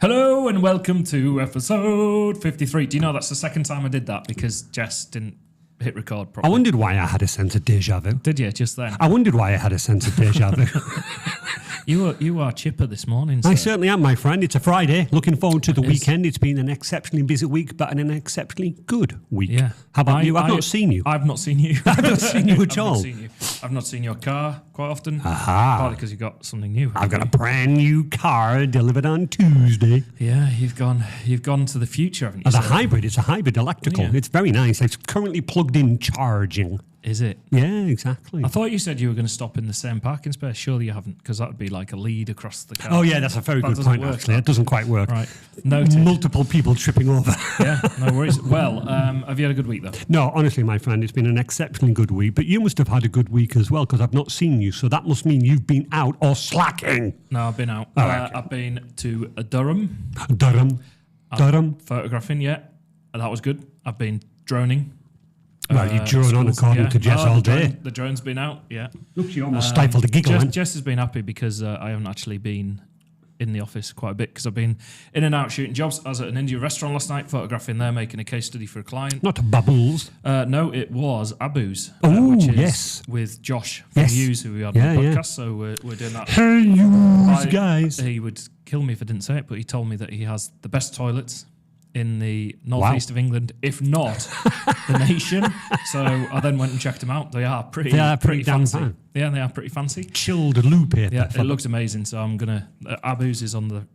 Hello and welcome to episode 53. Do you know that's the second time I did that because Jess didn't hit record properly? I wondered why I had a sense of deja vu. Did you just then? I wondered why I had a sense of deja vu. You are chipper this morning, sir. I certainly am, my friend. It's a Friday. Looking forward to the weekend. It's been an exceptionally busy week, but an exceptionally good week. Yeah. How about you? I've not seen you. I've not seen you. I've not seen you at all. I've not seen your car quite often. Aha. Partly because you got something new. I've got a brand new car delivered on Tuesday. Yeah, you've gone to the future, haven't you? It's a hybrid. It's a hybrid electrical. Yeah. It's very nice. It's currently plugged in charging. Is it? Yeah, exactly. I thought you said you were going to stop in the same parking space. Surely you haven't, because that would be like a lead across the car. Oh, yeah, that's a very good point, actually. It doesn't quite work. Right. Noted. Multiple people tripping over. Yeah, no worries. Well, have you had a good week, though? No, honestly, my friend, it's been an exceptionally good week. But you must have had a good week as well, because I've not seen you. So that must mean you've been out or slacking. No, I've been out. Oh, okay. I've been to Durham. Durham. Photographing, yeah. That was good. I've been droning. Well, you drone on according to Jess all day. The drone's been out, yeah. Look, she almost stifled a giggle. Jess has been happy because I haven't actually been in the office quite a bit because I've been in and out shooting jobs. I was at an Indian restaurant last night, photographing there, making a case study for a client. Not Bubbles. No, it was Abu's. Oh, which is yes. with Josh from Hughes, who we had on the podcast. So we're doing that. Hey, you guys. He would kill me if I didn't say it, but he told me that he has the best toilets in the northeast of England, if not the nation. So I then went and checked them out. They are pretty fancy. Fine. Yeah, they are pretty fancy. Chilled loo paper. Yeah, it looks amazing. So I'm gonna. Abu's is on the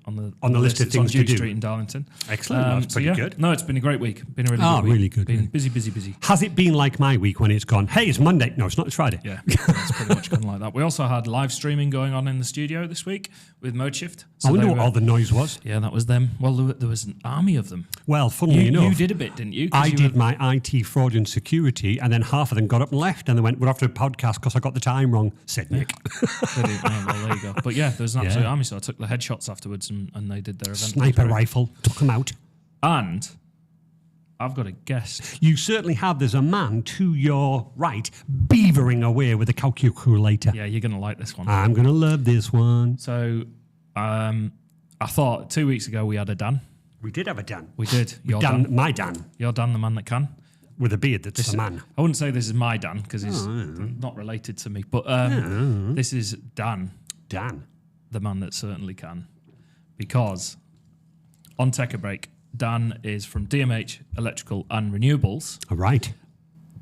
list of it's things on to Duke do. Street in Darlington. Excellent. That's pretty good. No, it's been a great week. Been a really good week. Really good. Been busy. Has it been like my week when it's gone, hey, it's Monday? No, it's not. It's Friday. Yeah, it's pretty much gone like that. We also had live streaming going on in the studio this week with ModeShift. I wonder what all the noise was. Yeah, that was them. Well, there was an army of them. Well, funnily enough, you did a bit, didn't you? I did my IT fraud and security, and then half of them got up and left, and they went, we're after a podcast because I got the time wrong, said Nick. Well, there you go. But yeah, there was an absolute army, so I took the headshots afterwards and they did their event. Sniper rifle, took them out. And I've got a guest. You certainly have. There's a man to your right beavering away with a calculator. Yeah, you're going to like this one. I'm going to love this one. So I thought 2 weeks ago we had a Dan. We did have a Dan. We did. Your Dan. My Dan. Your Dan, the man that can. With a beard that's a man. I wouldn't say this is my Dan because he's not related to me. But this is Dan. Dan. The man that certainly can. Because on Take a Break, Dan is from DMH Electrical and Renewables. All right.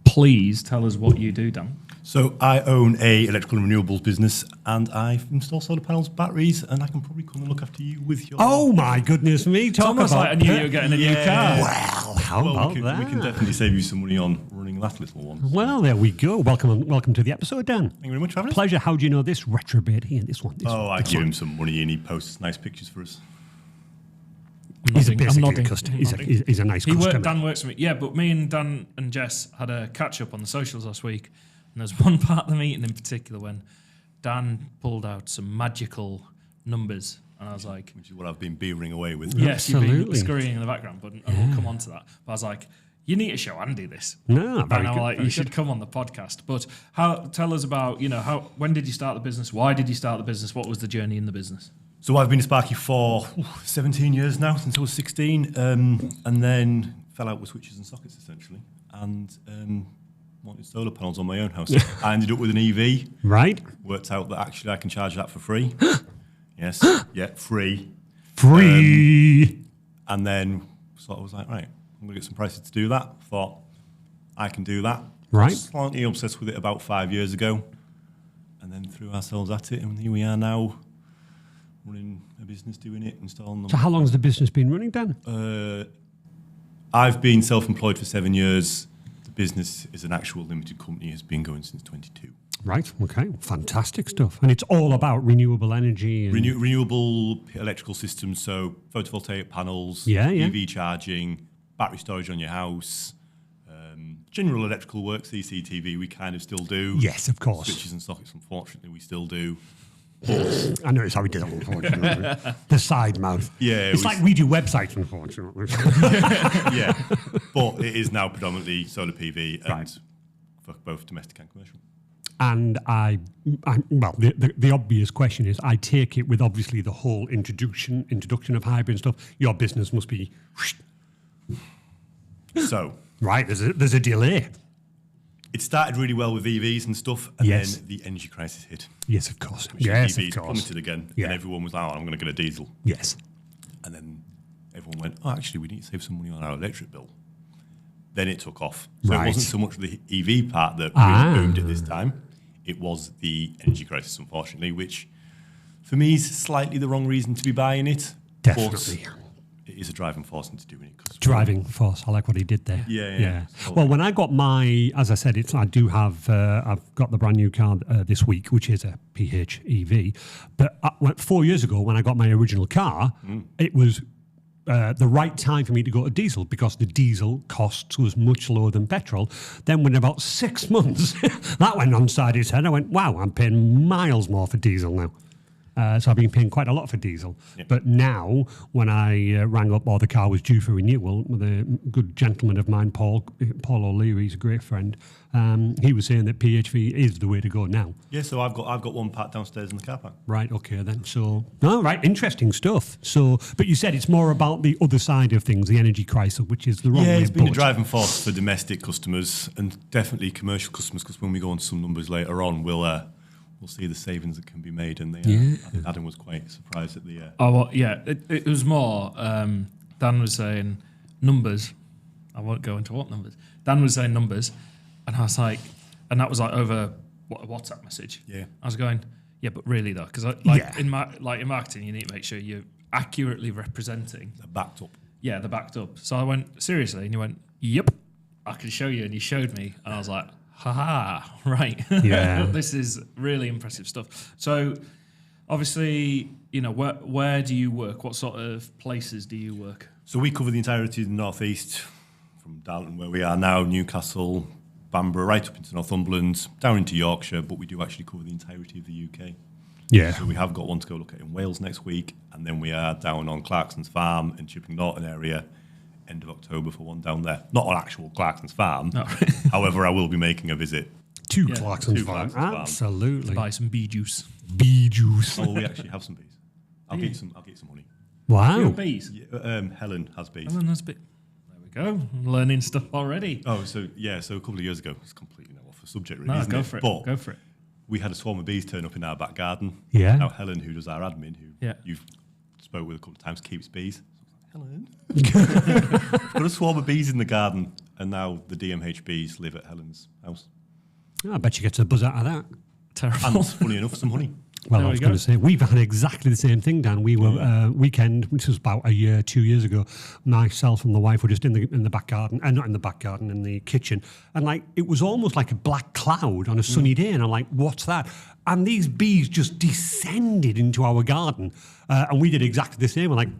Please tell us what you do, Dan. So I own a electrical and renewables business, and I install solar panels, batteries, and I can probably come and look after you with your... Oh, my goodness me. It's almost like I knew you were getting a new car. Well, how about that? We can definitely save you some money on running that little one. Well, there we go. Welcome to the episode, Dan. Thank you very much for having us. Pleasure. How do you know this retrobit here? This one. I give him some money and he posts nice pictures for us. He's a customer. He's a nice customer. Dan works for me. Yeah, but me and Dan and Jess had a catch-up on the socials last week, and there's one part of the meeting in particular when Dan pulled out some magical numbers, and I was like... Which is what I've been beavering away with. Yes, you've been scurrying in the background, but we'll come on to that. But I was like, you need to show Andy this. No, very and I'm good, like, you should come on the podcast. But tell us about, when did you start the business? Why did you start the business? What was the journey in the business? So I've been a Sparky for 17 years now, since I was 16, and then fell out with switches and sockets, essentially, and wanted solar panels on my own house. I ended up with an EV. Right. Worked out that actually I can charge that for free. Yes. Yeah, free. Free. And then sort of was like, right, I'm going to get some prices to do that. Thought, I can do that. Right. Slightly obsessed with it about 5 years ago. And then threw ourselves at it, and here we are now, running a business, doing it, installing them. So how long has the business been running, Dan? I've been self-employed for 7 years. The business is an actual limited company, has been going since 22. Right, okay. Fantastic stuff. And it's all about renewable energy. And Renewable electrical systems, so photovoltaic panels, EV charging, battery storage on your house, general electrical work, CCTV, we kind of still do. Yes, of course. Switches and sockets, unfortunately, we still do. I know it's how we did it, unfortunately. The side mouth. Yeah. It's like we do websites, unfortunately. Yeah. But it is now predominantly solar PV and for both domestic and commercial. And the obvious question is, I take it with obviously the whole introduction of hybrid and stuff, your business must be... So... Right, there's a delay. It started really well with EVs and stuff, and Yes. then the energy crisis hit. Yes, of course. Which Yes, EVs of course. plummeted again, Yeah. and everyone was like, I'm going to get a diesel. Yes. And then everyone went, actually, we need to save some money on our electric bill. Then it took off. So Right. it wasn't so much the EV part that really boomed at this time. It was the energy crisis, unfortunately, which for me is slightly the wrong reason to be buying it. Definitely. But it is a driving force into doing it. 'Cause Driving force. I like what he did there. Yeah. Well, when I got my, as I said, I do have, I've got the brand new car this week, which is a PHEV. But 4 years ago, when I got my original car, it was the right time for me to go to diesel because the diesel costs was much lower than petrol. Then, when about 6 months, that went on side its head. I went, wow, I'm paying miles more for diesel now. So I've been paying quite a lot for diesel. Yep. But now, when I rang up, or the car was due for renewal, with a good gentleman of mine, Paul O'Leary, he's a great friend, he was saying that PHV is the way to go now. Yeah, so I've got one parked downstairs in the car park. Right, okay then. So, no, right, interesting stuff. So, but you said it's more about the other side of things, the energy crisis, which is the wrong way. Yeah, it's been a but- driving force for domestic customers and definitely commercial customers, because when we go on some numbers later on, we'll see the savings that can be made. And I think Adam was quite surprised at the... It was more, Dan was saying numbers. I won't go into what numbers. Dan was saying numbers, and I was like, and that was like over a WhatsApp message. Yeah. I was going, yeah, but really though, because in marketing, you need to make sure you're accurately representing. They're backed up. Yeah, they're backed up. So I went, seriously? And you went, yep, I can show you. And you showed me, and I was like, haha, right. Yeah. This is really impressive stuff. So obviously, where do you work? What sort of places do you work? So we cover the entirety of the North East, from Darlington, where we are now, Newcastle, Bamborough, right up into Northumberland, down into Yorkshire, but we do actually cover the entirety of the UK. Yeah. So we have got one to go look at in Wales next week, and then we are down on Clarkson's Farm in Chipping Norton area, end of October for one down there. Not on actual Clarkson's Farm. No. However, I will be making a visit. To Yeah. Clarkson's To Farm. Clarkson's Farm. Absolutely. Buy some bee juice. Bee juice. Oh, we actually have some bees. I'll get some honey. Wow. Your bees. Yeah, Helen has bees. And then that's a bit. There we go. I'm learning stuff already. Oh, so a couple of years ago, it's completely off the subject, really, No, isn't go it? for it. But Go for it. we had a swarm of bees turn up in our back garden. Yeah. Now Helen, who does our admin, who Yeah. you've spoke with a couple of times, keeps bees. So I was like, Helen, got a swarm of bees in the garden, and now the DMH bees live at Helen's house. I bet you get a buzz out of that. Terrible. And funny enough, some honey. Well, There I we was go. going to say, we've had exactly the same thing, Dan. We were weekend, which was about 2 years ago. Myself and the wife were just in the back garden, not in the back garden, in the kitchen, and it was almost like a black cloud on a sunny day. And I'm like, "What's that?" And these bees just descended into our garden, and we did exactly the same. We're like,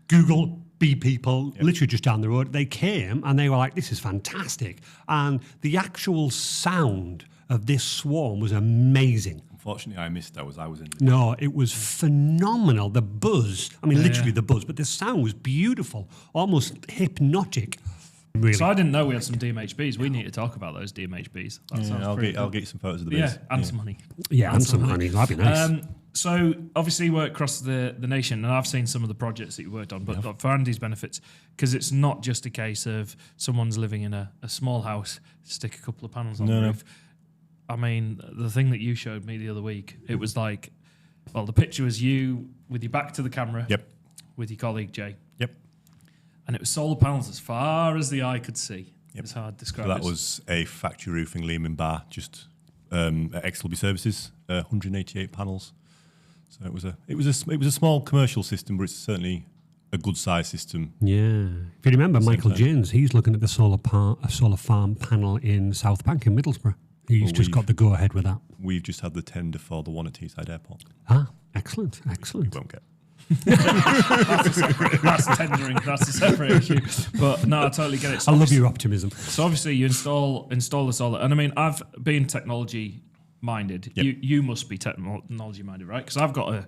Google bee people, literally just down the road. They came and they were like, "This is fantastic," and the actual sound of this swarm was amazing. Unfortunately, I missed. I was in. No, it was phenomenal. The buzz, literally the buzz, but the sound was beautiful, almost hypnotic. Really. So I didn't know we had some DMHBs. We need to talk about those DMHBs. That sounds pretty I'll cool. get you some photos of the bees. Yeah, and some money. Yeah, and some honey. That'd be nice. So obviously you work across the nation, and I've seen some of the projects that you worked on, but for Andy's benefits, because it's not just a case of someone's living in a small house, stick a couple of panels on the roof. I mean, the thing that you showed me the other week, it was like, well, the picture was you with your back to the camera, with your colleague Jay, and it was solar panels as far as the eye could see. That's how I'd describe So it. that was a factory roofing Lehman bar, just at XLB Services, 188 panels. So it was a small commercial system, but it's certainly a good size system. Yeah. If you remember, Michael time. James, he's looking at the solar farm panel in South Bank in Middlesbrough. He's just got the go ahead with that. We've just had the tender for the one at Teesside Airport. Ah, excellent. We won't get. That's tendering. That's a separate issue. But no, I totally get it. So I love your optimism. So obviously you install the solar, and I mean I've been technology minded. You must be technology minded, right? Because I've got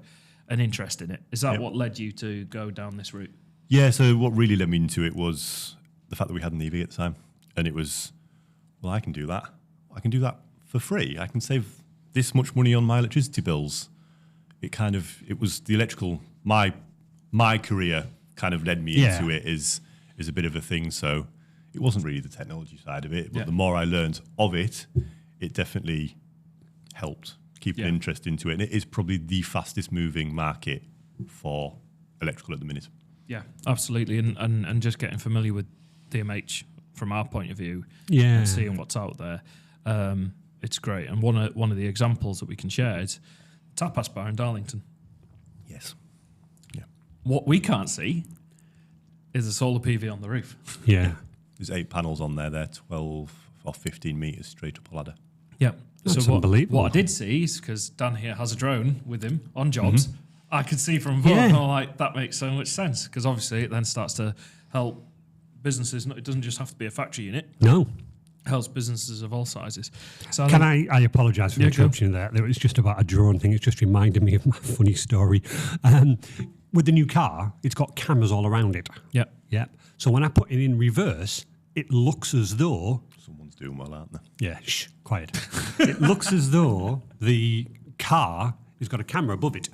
an interest in it. Is that what led you to go down this route? Yeah. So what really led me into it was the fact that we had an EV at the time, and it was, well, I can do that. I can do that for free. I can save this much money on my electricity bills. It was the electrical, my career kind of led me into it is a bit of a thing. So it wasn't really the technology side of it, but the more I learned of it, it definitely helped keep an interest into it. And it is probably the fastest moving market for electrical at the minute. Yeah, absolutely. And just getting familiar with DMH from our point of view and seeing what's out there, it's great. And one of the examples that we can share is Tapas Bar in Darlington. Yes. Yeah. What we can't see is a solar PV on the roof. Yeah. There's 8 panels on there. They're 12 or 15 metres straight up a ladder. Yeah. That's unbelievable. What I did see is, because Dan here has a drone with him on jobs, I could see from above, and I'm like, that makes so much sense, because obviously it then starts to help businesses. It doesn't just have to be a factory unit. No. Helps businesses of all sizes. So I apologise for interrupting there. It was just about a drone thing. It's just reminded me of my funny story. With the new car, it's got cameras all around it. Yep. Yep. So when I put it in reverse, it looks as though... Someone's doing well, aren't they? Yeah, quiet. It looks as though the car has got a camera above it.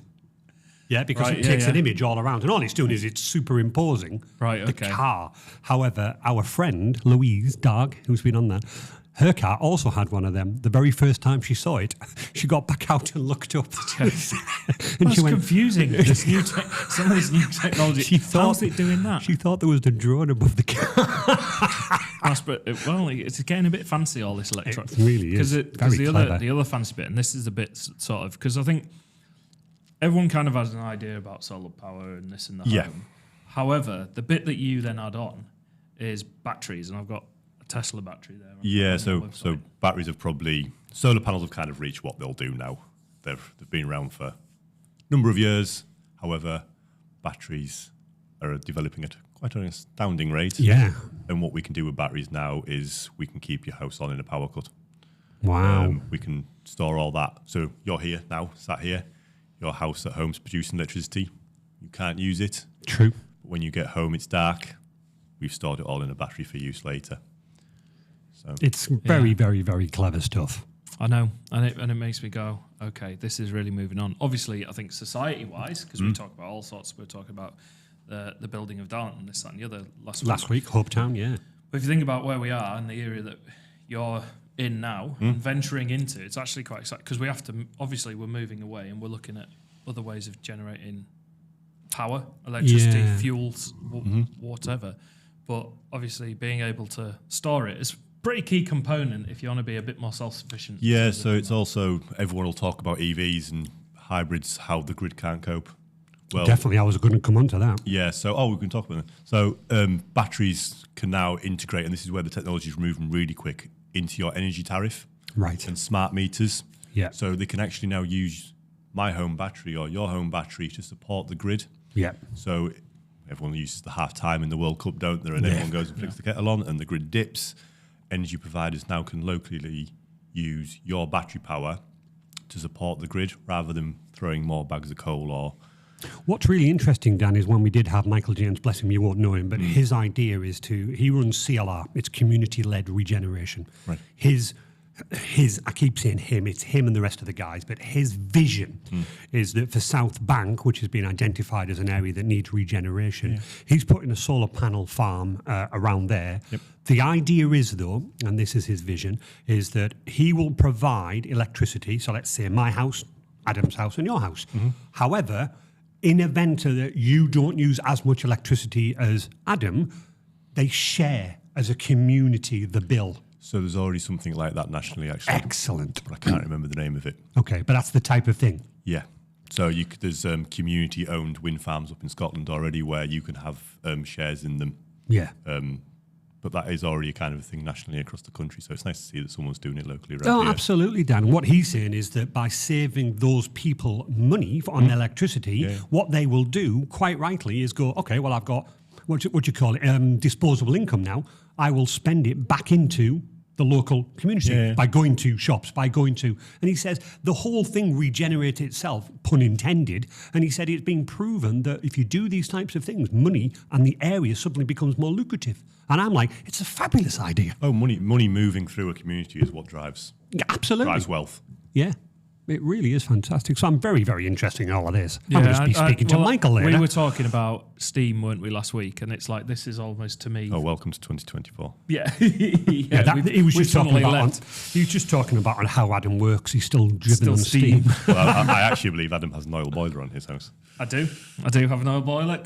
Yeah, because it takes an image all around. And all it's doing is it's superimposing the car. However, our friend, Louise Darg, who's been on that, her car also had one of them. The very first time she saw it, she got back out and looked up. and she went, confusing. Some of this new technology. How's it doing that? She thought there was the drone above the car. Well, it's getting a bit fancy, all this electronics. It really is. Because the other fancy bit, and this is a bit sort of, because I think everyone kind of has an idea about solar power and this and the home. However, the bit that you then add on is batteries, and I've got a Tesla battery there. Yeah, so batteries solar panels have kind of reached what they'll do now. They've been around for a number of years. However, batteries are developing at quite an astounding rate. Yeah. And what we can do with batteries now is we can keep your house on in a power cut. Wow. We can store all that. So you're here now, sat here. Your house at home's producing electricity. You can't use it. True. But when you get home, it's dark. We've stored it all in a battery for use later. So it's very, very, very clever stuff. I know, and it makes me go, okay, this is really moving on. Obviously, I think society-wise, because we talk about all sorts. We're talking about the building of Darlington, this, that, and the other last week. Hopetown, yeah. But if you think about where we are and the area that you're in now and venturing into, it's actually quite exciting, because we have to, obviously we're moving away and we're looking at other ways of generating power, electricity, fuels, whatever. But obviously being able to store it is a pretty key component if you want to be a bit more self-sufficient. Yeah, so it's also, everyone will talk about EVs and hybrids, how the grid can't cope. Well, definitely, I was going to come on to that. Yeah, so, we can talk about that. So batteries can now integrate, and this is where the technology is moving really quick, into your energy tariff. Right. And smart meters. Yeah. So they can actually now use my home battery or your home battery to support the grid. Yeah. So everyone uses the half time in the World Cup, don't they? And everyone goes and flicks the kettle on and the grid dips. Energy providers now can locally use your battery power to support the grid rather than throwing more bags of coal or... What's really interesting, Dan, is when we did have Michael James, bless him, you won't know him, but his idea is he runs CLR, it's community-led regeneration. Right. His, I keep saying him, it's him and the rest of the guys, but his vision is that for South Bank, which has been identified as an area that needs regeneration, he's putting a solar panel farm around there. Yep. The idea is, though, and this is his vision, is that he will provide electricity, so let's say my house, Adam's house, and your house. However, in event that you don't use as much electricity as Adam, they share as a community the bill. So there's already something like that nationally, actually. Excellent. But I can't remember the name of it. Okay, but that's the type of thing. Yeah. So there's community-owned wind farms up in Scotland already where you can have shares in them. Yeah. But that is already a kind of a thing nationally across the country. So it's nice to see that someone's doing it locally around here. Absolutely, Dan. What he's saying is that by saving those people money on electricity, what they will do, quite rightly, is go, okay, well, I've got, what do you call it, disposable income now. I will spend it back into the local community Yeah. by going to shops, by going to, and he says the whole thing regenerates itself, pun intended. And he said it's been proven that if you do these types of things, money and the area suddenly becomes more lucrative. And I'm like, it's a fabulous idea. Oh, money moving through a community is what drives Yeah, absolutely. wealth. Yeah. It really is fantastic. So I'm very, very interested in all of this. I'm going to be speaking to well, Michael later. We were talking about steam, weren't we, last week? And it's like, this is almost to me. Oh, welcome to 2024. Yeah. He was just talking about on how Adam works. He's still driven on steam. Well, I actually believe Adam has an oil boiler on his house. I do have an oil boiler.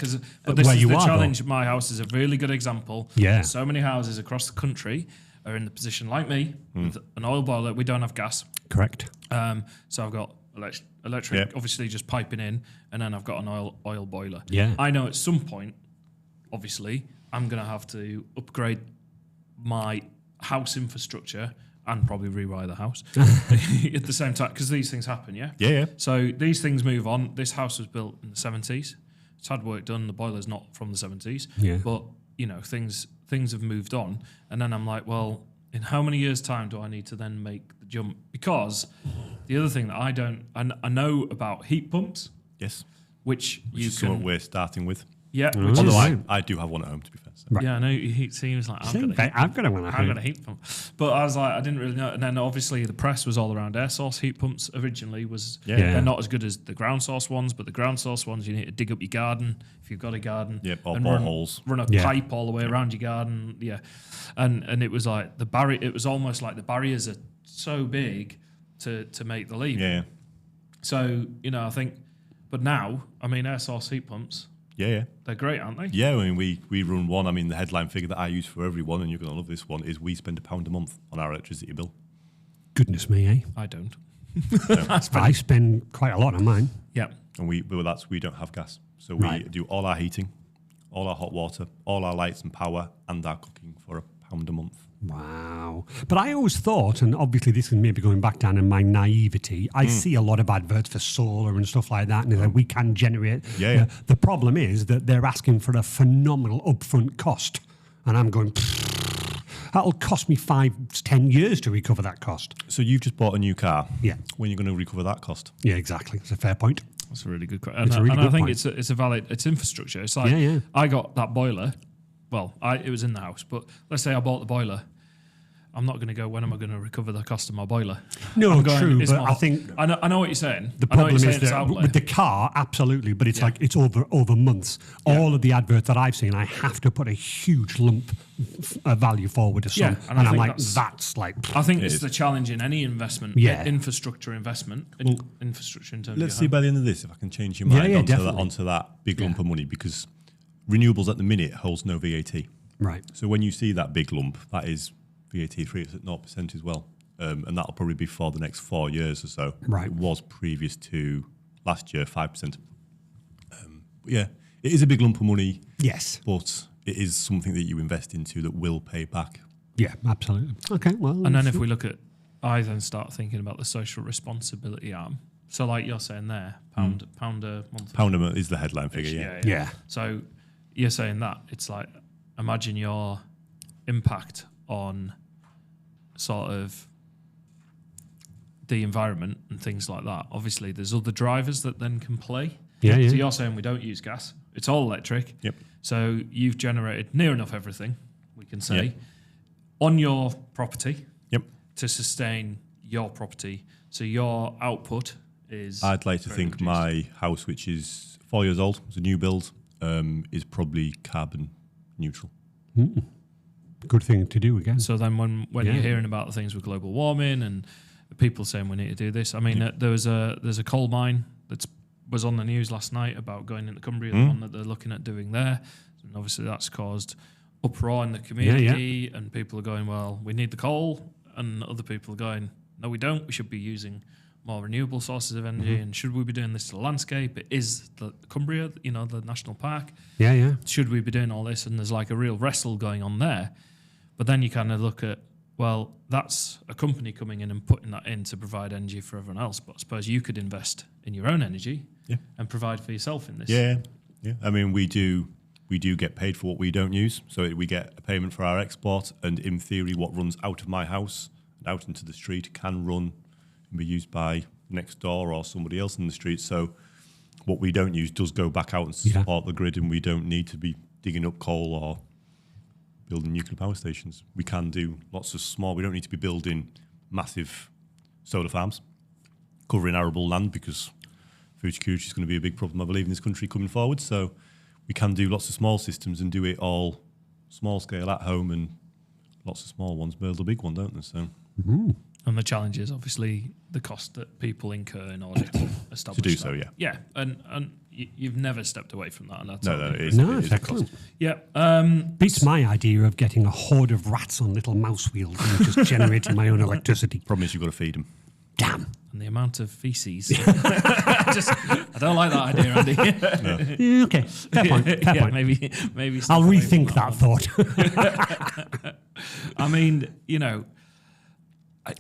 But this Where is you the are, challenge. My house is a really good example. Yeah. So many houses across the country are in the position like me, with an oil boiler. We don't have gas. Correct. So I've got electric, Yeah. obviously just piping in, and then I've got an oil boiler. Yeah. I know at some point, obviously, I'm going to have to upgrade my house infrastructure and probably rewire the house at the same time, because these things happen, yeah? Yeah. So these things move on. This house was built in the 70s. It's had work done. The boiler's not from the 70s. Yeah. But, things have moved on. And then I'm like, well, in how many years' time do I need to then make the jump? Because the other thing that I know about heat pumps, Yes. which Which you is can... something we're starting with. Yeah. Mm. Which Although is, I do have one at home, to be fair. So. Right. Yeah, I know he seems like I've got a heat pump. But I was like, I didn't really know. And then obviously the press was all around air source heat pumps originally. Yeah. They're not as good as the ground source ones, but the ground source ones, you need to dig up your garden if you've got a garden. Yep, or and boreholes. Run a pipe all the way around your garden. Yeah. And it was like the barrier, it was almost like the barriers are so big to make the leap. Yeah. So, I think, but now, air source heat pumps, Yeah. they're great, aren't they? Yeah, I mean, we run one. I mean, the headline figure that I use for everyone, and you're going to love this one, is we spend £1 a month on our electricity bill. Goodness me, eh? I don't. I spend quite a lot on mine. Yeah. And we don't have gas. So we Right. do all our heating, all our hot water, all our lights and power, and our cooking for £1 a month. Wow. But I always thought, and obviously this is maybe going back down in my naivety, I see a lot of adverts for solar and stuff like that, and they're like, we can generate. Yeah. The problem is that they're asking for a phenomenal upfront cost. And I'm going, that'll cost me 5-10 years to recover that cost. So you've just bought a new car. Yeah. When are you going to recover that cost? Yeah, exactly. It's a fair point. That's a really good question. It's a really and I good think point. it's a valid, it's infrastructure. It's like, Yeah. I got that boiler. Well, it was in the house, but let's say I bought the boiler. I'm not going to go, when am I going to recover the cost of my boiler? No, I'm going, true, it's but my I think I know what you're saying. the I know what problem you're is saying, it's that outlay. with the car, absolutely, but it's like it's over months. Yeah. All of the adverts that I've seen, I have to put a huge lump value forward to some, Yeah, and and I I'm think like, that's like, I think It it's is. the challenge in any investment, Yeah. infrastructure investment, infrastructure in terms Let's of see your by the end of this if I can change your mind definitely. onto that big lump of money, because renewables at the minute holds no VAT. right. So when you see that big lump, that is VAT free. It's at 0% as well. And that'll probably be for the next 4 years or so. Right. It was previous to last year, 5%. But yeah, it is a big lump of money, Yes. but it is something that you invest into that will pay back. Yeah, absolutely. Okay, well. And then if we look at, I then start thinking about the social responsibility arm. So like you're saying there, pound a month. Pound a month is the headline figure, yeah. Yeah. So you're saying that it's like, imagine your impact on sort of the environment and things like that. Obviously, there's other drivers that then can play. Yeah, yeah. So you're saying we don't use gas. It's all electric. Yep. So you've generated near enough everything, we can say, Yep. on your property Yep. to sustain your property. So your output is... I'd like to very think reduced. my house, which is 4 years old, it's a new build, is probably carbon neutral. Good thing to do again. So then when Yeah. you're hearing about the things with global warming and people saying we need to do this, I mean, there's a coal mine that was on the news last night about going into Cumbria, the one that they're looking at doing there. And obviously that's caused uproar in the community and people are going, well, we need the coal. And other people are going, no, we don't. We should be using more renewable sources of energy. And should we be doing this to the landscape? It is the Cumbria, the national park. Yeah, yeah. Should we be doing all this? And there's like a real wrestle going on there. But then you kind of look at, well, that's a company coming in and putting that in to provide energy for everyone else. But I suppose you could invest in your own energy Yeah. and provide for yourself in this. Yeah, yeah. I mean, we do we do get paid for what we don't use. So we get a payment for our export, and in theory, what runs out of my house and out into the street can run and be used by next door or somebody else in the street. So what we don't use does go back out and support the grid, and we don't need to be digging up coal or building nuclear power stations. We can do lots of small. We don't need to be building massive solar farms covering arable land, because food security is going to be a big problem, I believe, in this country coming forward. So we can do lots of small systems and do it all small scale at home, and lots of small ones build a big one, don't they? So. And the challenge is obviously the cost that people incur in order to establish to do that. so, yeah. Yeah, and you've never stepped away from that. And that's It's excellent. Yeah. Beats my idea of getting a horde of rats on little mouse wheels and just generating my own electricity. Problem is you've got to feed them. Damn. And the amount of feces. I don't like that idea, Andy. No. Yeah, okay, fair point. Fair point. Maybe. I'll rethink that thought. I mean,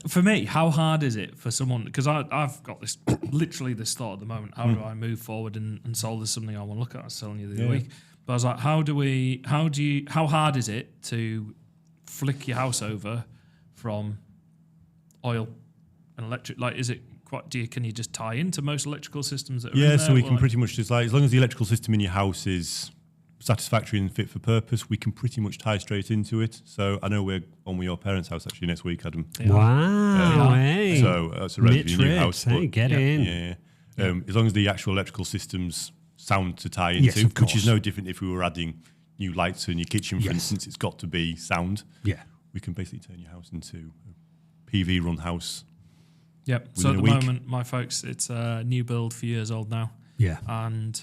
for me, how hard is it for someone? Because I've got this this thought at the moment. How do I move forward and solve this? Something I want to look at. I was telling you the other week, but I was like, how hard is it to flick your house over from oil and electric? Like, is it quite? Can you just tie into most electrical systems that are in there? So we can pretty much just, like, as long as the electrical system in your house is satisfactory and fit for purpose, we can pretty much tie straight into it. So I know we're on with your parents' house actually next week, Adam. Wow, hey. So that's a relatively new house. Hey, get in. Yeah. As long as the actual electrical system's sound to tie into, which is no different if we were adding new lights in your kitchen, for instance, it's got to be sound. Yeah. We can basically turn your house into a PV-run house. Yep. So at the moment, my folks, it's a new build, 4 years old now. Yeah. And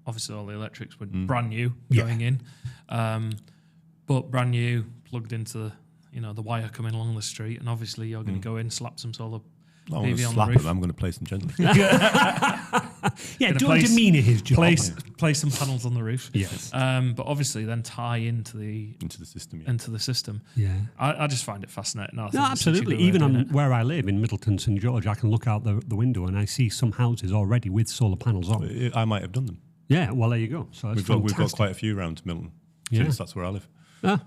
obviously all the electrics were brand new going in. But brand new, plugged into the wire coming along the street, and obviously you're going to go in, slap some solar PV on the roof. I'm going to play some gently. Don't demeanour his job. Place some panels on the roof. Yes. But obviously then tie into the system. Into the system. Yeah. I just find it fascinating. No, absolutely. Even on where I live in Middleton, St George, I can look out the window and I see some houses already with solar panels on. I might have done them. Yeah, well, there you go. So we've got quite a few around Milton. Yeah. That's where I live. How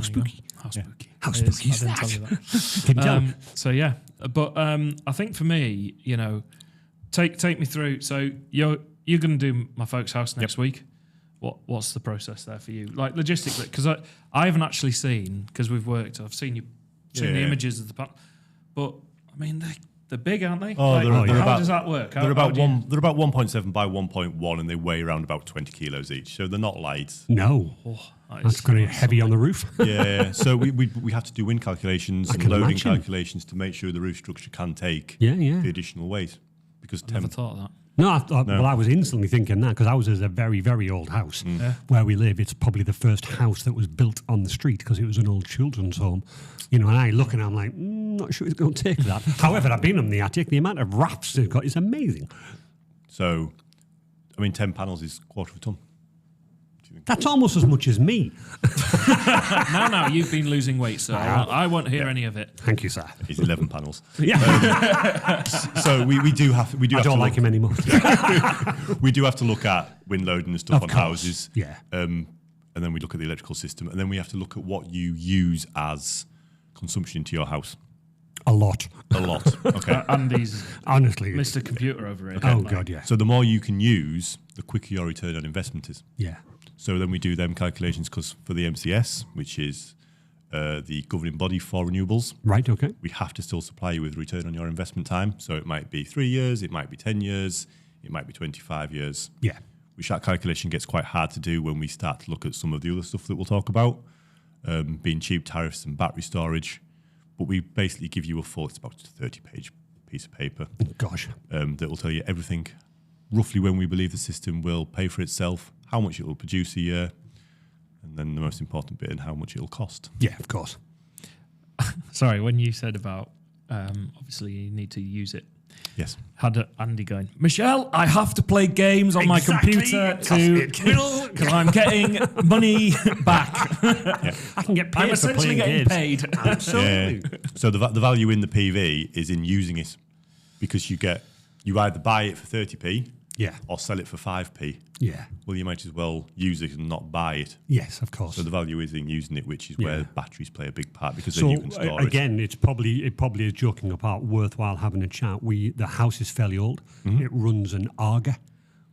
spooky. How spooky. How spooky is I that? didn't tell you that. So, yeah. But I think for me, take me through. So you're going to do my folks' house next week. What's the process there for you? Like, logistically, because I haven't actually seen, because we've worked, I've seen the images of the panel. But, I mean, they're big, aren't they? Oh, how does that work? They're about 1.7 by 1.1, and they weigh around about 20 kilos each. So they're not light. No, that's going to be heavy on the roof. Yeah. So we have to do wind calculations and loading calculations to make sure the roof structure can take the additional weight. Because I never thought of that. No, I was instantly thinking that, because ours is a very, very old house where we live. It's probably the first house that was built on the street, because it was an old children's home. And I look and I'm like, not sure it's going to take that. However, I've been in the attic. The amount of rafts they've got is amazing. So, 10 panels is a quarter of a ton. That's almost as much as me. Now you've been losing weight, so I won't hear any of it. Thank you, sir. It's 11 panels. Yeah. So we do have. I don't like him anymore. We do have to look at wind loading and stuff on houses. Yeah. And then we look at the electrical system, and then we have to look at what you use as consumption into your house. A lot. Okay. Andy's honestly Mr. Computer over here. Oh God, yeah. So the more you can use, the quicker your return on investment is. Yeah. So then we do them calculations, because for the MCS, which is the governing body for renewables, right? Okay. We have to still supply you with return on your investment time. So it might be 3 years, it might be 10 years, it might be 25 years. Yeah. Which that calculation gets quite hard to do when we start to look at some of the other stuff that we'll talk about, being cheap tariffs and battery storage. But we basically give you it's about a 30-page piece of paper. Gosh. That will tell you everything, roughly when we believe the system will pay for itself, how much it will produce a year, and then the most important bit, and how much it will cost. Yeah, of course. Sorry, when you said about obviously you need to use it. Yes. Had Andy going, Michelle, I have to play games on my computer because I'm getting money back. I can get paid. I'm essentially getting paid. Absolutely. Yeah. So the value in the PV is in using it, because you either buy it for 30p Yeah. or sell it for 5p, Yeah. well, you might as well use it and not buy it. Yes, of course. So the value is in using it, which is where batteries play a big part, because So then you can store again, it probably is, joking apart, worthwhile having a chat. The house is fairly old. Mm-hmm. It runs an Arga,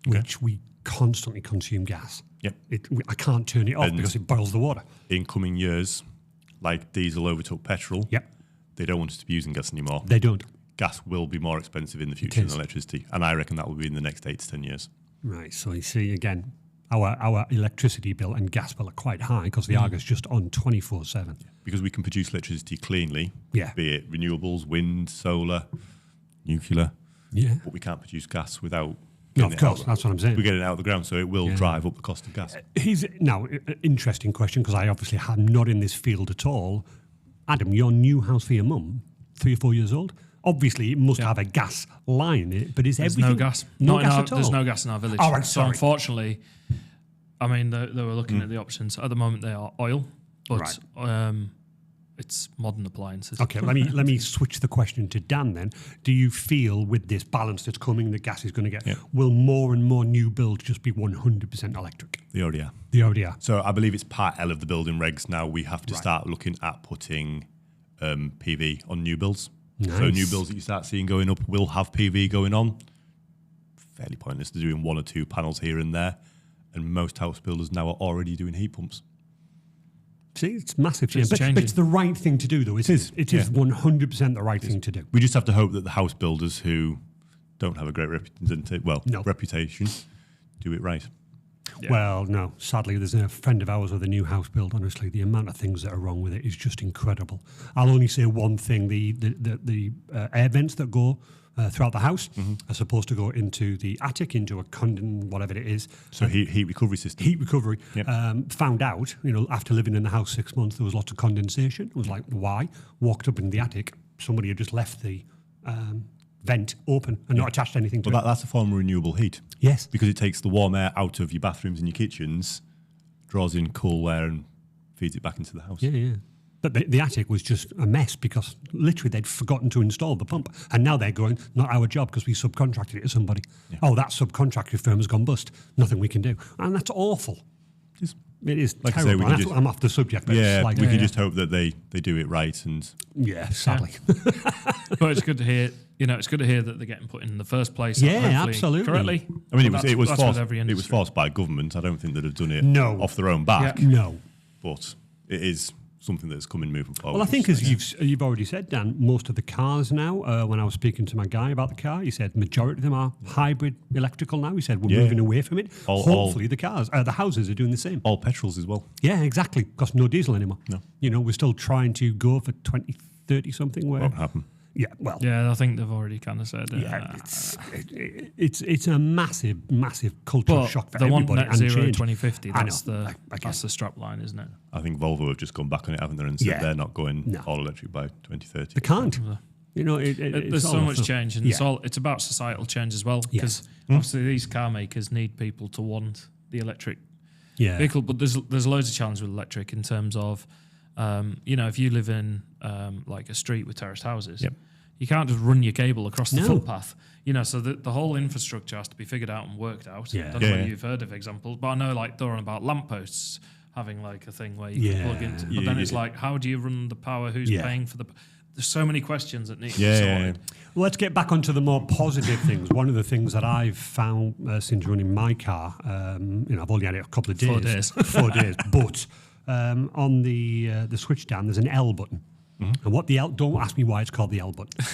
which we constantly consume gas. Yep. I can't turn it off And- because it boils the water. In coming years, like diesel overtook petrol, Yep. they don't want us to be using gas anymore. They don't. Gas will be more expensive in the future is. than electricity, and I reckon that will be in the next 8 to 10 years. Right. So you see, again, our electricity bill and gas bill are quite high because the Arga's just on 24/7. Because we can produce electricity cleanly, Yeah. be it renewables, wind, solar, nuclear, Yeah. but we can't produce gas without No, getting of it out. course. That's what I'm saying. We get it out of the ground, so it will drive up the cost of gas. Here's now an interesting question because I obviously am not in this field at all. Adam, your new house for your mum, 3 or 4 years old. Obviously, it must have a gas line in it, but is There's everything no gas. No Not in gas our, at all. There's no gas in our village. Oh, right, so sorry. unfortunately, I mean, they were looking at the options. At the moment, they are oil, but it's modern appliances. Okay, let me switch the question to Dan then. Do you feel with this balance that's coming, the gas is going to get, will more and more new builds just be 100% electric? They already are. They already are. So I believe it's part L of the building regs now. We have to start looking at putting PV on new builds. So Nice. new builds that you start seeing going up will have PV going on. Fairly pointless to doing 1 or 2 panels here and there. And most house builders now are already doing heat pumps. See, it's massive change. It's But changing. it's the right thing to do, though. It is 100% the right thing to do. We just have to hope that the house builders who don't have a great No. reputation do it right. Yeah. Well, no. Sadly, there's a friend of ours with a new house built. Honestly, the amount of things that are wrong with it is just incredible. I'll only say one thing: the air vents that go throughout the house are supposed to go into the attic, into a whatever it is. So heat recovery system. Heat recovery. Yep. Found out, after living in the house 6 months, there was lots of condensation. I was like, why? Walked up in the attic. Somebody had just left the vent open and not attached anything to But it. that's a form of renewable heat. Yes. Because it takes the warm air out of your bathrooms and your kitchens, draws in cool air and feeds it back into the house. Yeah. But the attic was just a mess because literally they'd forgotten to install the pump. And now they're going, not our job because we subcontracted it to somebody. Yeah. Oh, that subcontractor firm has gone bust. Nothing we can do. And that's awful. It is Like I say, terrible. we can just- I'm off the subject. But Yeah, slightly. we can just hope that they do it right. And Yeah, sadly. But it's good to hear. It's good to hear that they're getting put in the first place. Yeah, hopefully absolutely. Correctly. I mean, But it was that's with forced. every It was industry. forced by government. I don't think they'd have done it No. off their own back. Yeah. No. But it is something that's coming moving forward. Well, I think as you've already said, Dan, most of the cars now, when I was speaking to my guy about the car, he said majority of them are hybrid electrical now. He said we're moving away from it. Hopefully the houses are doing the same. all petrols as well. Yeah, exactly. Because no diesel anymore. No. We're still trying to go for 2030 something where... Won't happen. Yeah, well... Yeah, I think they've already kind of said. Yeah, it's a massive cultural But shock for they want everybody. net zero change. 2050. I That's know. that's the strap line, isn't it? I think Volvo have just gone back on it, haven't they, and said Yeah. they're not going No. all electric by 2030. They can't. It's There's all so off much the- change, and it's about societal change as well. Yes. Because obviously these car makers need people to want the electric Yeah. vehicle, but there's loads of challenge with electric in terms of, if you live in like a street with terraced houses, you can't just run your cable across the footpath. So the whole infrastructure has to be figured out and worked out. Yeah. I don't know whether you've heard of examples, but I know like they're on about lampposts having like a thing where you can plug into. But then it's like, how do you run the power? Who's paying for the? There's so many questions that need to be sorted. Well, let's get back onto the more positive things. One of the things that I've found since running my car, I've only had it a couple of days. 4 days. 4 days. But on the switch down, there's an L button. And what the L, don't ask me why it's called the L button,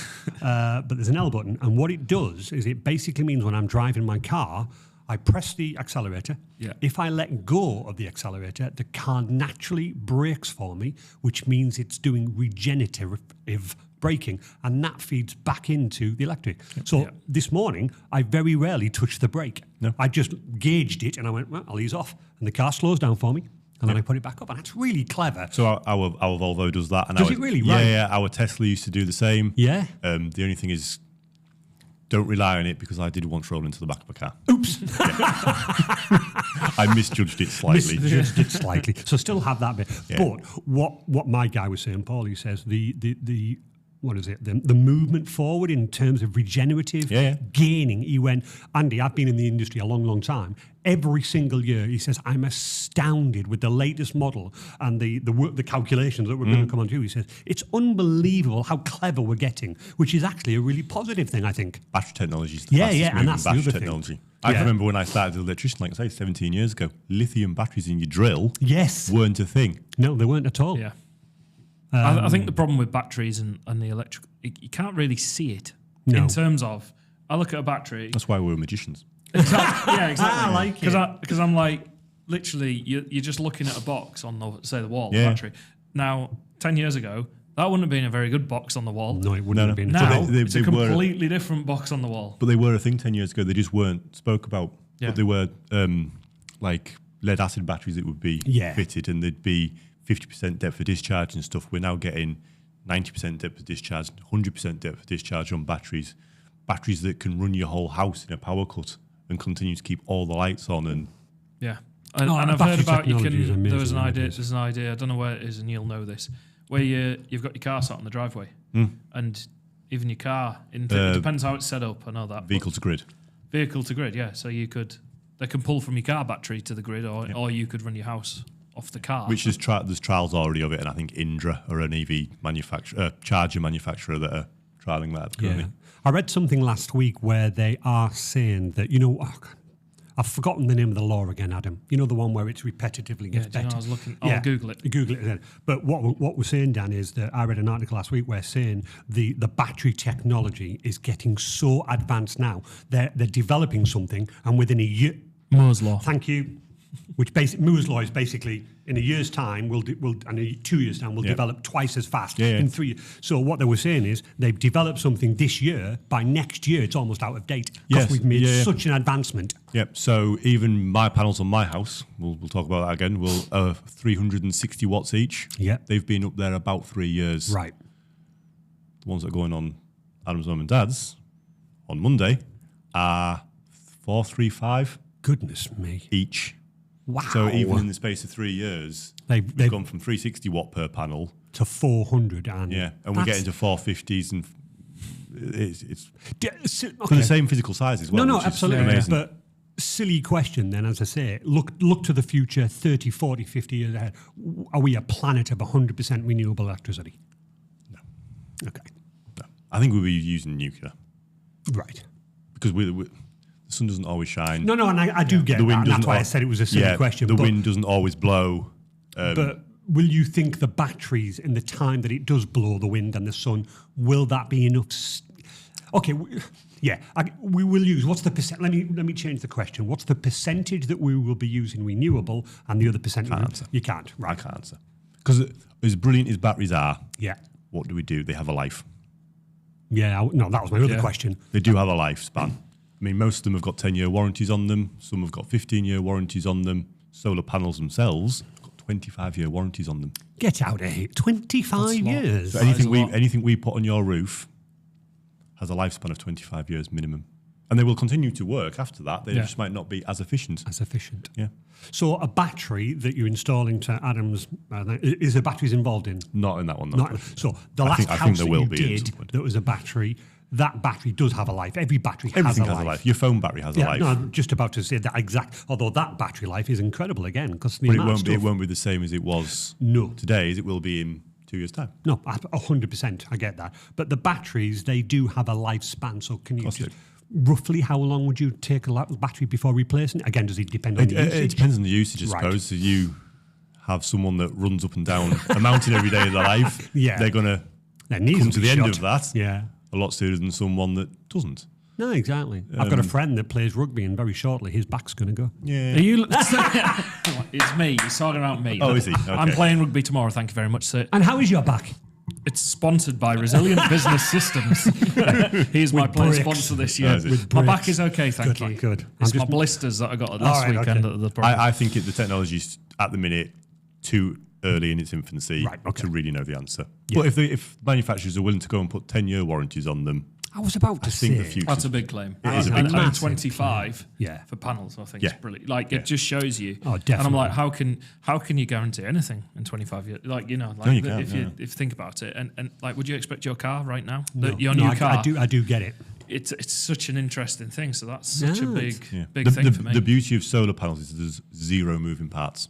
but there's an L button. And what it does is it basically means when I'm driving my car, I press the accelerator. Yeah. If I let go of the accelerator, the car naturally brakes for me, which means it's doing regenerative braking, and that feeds back into the electric. So this morning, I very rarely touched the brake. No. I just gauged it, and I went, well, I'll ease off. And the car slows down for me, and then I put it back up. And that's really clever. So our Volvo does that. And Does it really? Right. Yeah, our Tesla used to do the same. Yeah. The only thing is, don't rely on it because I did once roll into the back of a car. Oops. I misjudged it slightly. Misjudged it slightly. So still have that bit. Yeah. But what my guy was saying, Paul, he says the what is it? The movement forward in terms of regenerative gaining. He went, Andy, I've been in the industry a long, long time. Every single year, he says, I'm astounded with the latest model and the calculations that we're going to come on to. He says, it's unbelievable how clever we're getting, which is actually a really positive thing, I think. Battery technology is the fastest and that's battery the other technology. thing. I can remember when I started as an electrician, like I say, 17 years ago, lithium batteries in your drill weren't a thing. No, they weren't at all. Yeah. I think the problem with batteries and the electrical, you can't really see it in terms of, I look at a battery. That's why we're magicians. Exactly. Yeah, exactly. I like it. Because I'm like, literally, you're just looking at a box on the wall, the battery. Now, 10 years ago, that wouldn't have been a very good box on the wall. No, it wouldn't have been. Now, it's a completely different box on the wall. But they were a thing 10 years ago. They just weren't spoke about. Yeah. But they were like lead acid batteries that would be fitted, and they'd be 50% depth of discharge and stuff. We're now getting 90% depth of discharge, 100% depth of discharge on batteries that can run your whole house in a power cut and continue to keep all the lights on. And and I've heard about amazing, there was an idea. There's an idea. I don't know where it is, and you'll know this, where you've got your car sat on the driveway, and even your car. It depends how it's set up. I know that vehicle to grid. Vehicle to grid, yeah. So they can pull from your car battery to the grid, or you could run your house off the car. Which there's trials already of it, and I think Indra are an EV charger manufacturer that are trialing that currently. Yeah. I read something last week where they are saying that, I've forgotten the name of the law again, Adam. You know, the one where it's repetitively gets better. I was looking. I'll Google it. Google it then. But what we're saying, Dan, is that I read an article last week where saying the battery technology is getting so advanced now. They're developing something, and within a year, Moore's law. Thank you. Which Moore's law is basically in a year's time, and 2 years time, we'll develop twice as fast in 3 years. So what they were saying is they've developed something this year. By next year, it's almost out of date because we've made such an advancement. Yep. So even my panels on my house, we'll talk about that again. Will 360 watts each. Yeah. They've been up there about 3 years. Right. The ones that are going on Adam's mum and dad's on Monday are 435. Goodness me. Each. Wow. So even in the space of 3 years, they've gone from 360 watt per panel to 400. And we're getting to 450s, and it's for the same physical size as well. No, absolutely. Amazing. But silly question then, as I say, look to the future, 30, 40, 50 years ahead. Are we a planet of 100% renewable electricity? No. Okay. No. I think we'll be using nuclear. Right. Because the sun doesn't always shine. No, and I do get the wind that. And that's why I said it was a silly question. The wind doesn't always blow. But will you think the batteries, in the time that it does blow the wind and the sun, will that be enough? We will use. What's the percent? Let me change the question. What's the percentage that we will be using renewable, and the other percentage? Can't answer. You can't. Right. I can't answer. Because as brilliant as batteries are, what do? They have a life. Yeah. No, that was my other question. They do have a lifespan. I mean, most of them have got 10-year warranties on them. Some have got 15-year warranties on them. Solar panels themselves have got 25-year warranties on them. Get out of here. 25 years. So anything we put on your roof has a lifespan of 25 years minimum. And they will continue to work after that. They just might not be as efficient. Yeah. So a battery that you're installing to Adam's, is there batteries involved in? Not in that one. So the last house that you did that was a battery, that battery does have a life. Everything has a life. Your phone battery has a life. No, I'm just about to say that exact. Although that battery life is incredible again, because it won't be the same as it was today, as it will be in 2 years' time. No, 100%. I get that. But the batteries, they do have a lifespan. So can you just roughly how long would you take a battery before replacing it? Again, does it depend on the usage? It depends on the usage, I suppose. So you have someone that runs up and down a mountain every day of their life. They're going to come to the end of that. Yeah. A lot sooner than someone that doesn't. No, exactly. I've got a friend that plays rugby, and very shortly his back's going to go. Yeah. Are you? It's me. He's talking about me. Oh, is he? Okay. I'm playing rugby tomorrow. Thank you very much, sir. And how is your back? It's sponsored by Resilient Business Systems. He's my player sponsor this year. My back is okay, thank you. Good. It's my blisters that I got last weekend at the program. I think the technology's at the minute too early in its infancy to really know the answer. Yeah. But if manufacturers are willing to go and put 10-year warranties on them, I was about to say. think the future. That's a big claim. It is a big And claim. 25 Yeah. for panels, I think Yeah. it's brilliant. Like it just shows you. Oh, And I'm definitely. like, how can you guarantee anything in 25 years? Like, you know, like No, you can't, if no. you think about it, and like, would you expect your car right now? No, Your no, new car. I do get it. It's such an interesting thing. So that's such a Yeah, big the, thing the, for me. The beauty of solar panels is there's zero moving parts.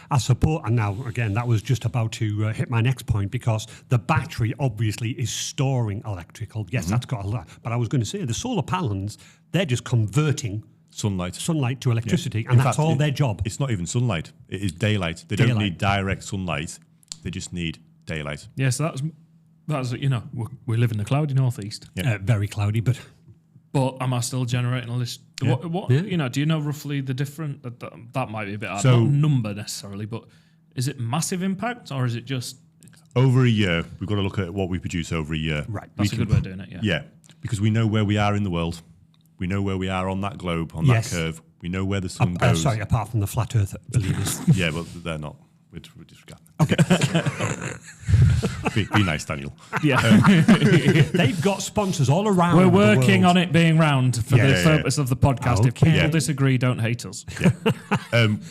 I support, and now again, that was just about to hit my next point because the battery obviously is storing electrical. Yes, that's got a lot. But I was going to say the solar panels, they're just converting Sunlight. sunlight to electricity, Yeah. and In that's fact, all their job. It's not even sunlight. It is daylight. They don't Daylight. need direct sunlight. They just need daylight. Yeah, so that's you know, we live in the cloudy northeast. Yeah. Very cloudy, but But am I still generating a list? Yeah. What Yeah. you know? Do you know roughly the different? That might be a bit hard. So- Not number necessarily, but is it massive impact or is it just? Over a year, we've got to look at what we produce over a year. Right. That's a good way of doing it. Yeah. Yeah, because we know where we are in the world. We know where we are on that globe, on Yes. that curve. We know where the sun goes. sorry, apart from the flat Earth believers. Yeah, but they're not. We'll disregard them. be nice, Daniel. Yeah. They've got sponsors all around. We're the working world. on it being round for Yeah, the yeah, purpose of the podcast. If Okay. people Yeah. disagree, don't hate us.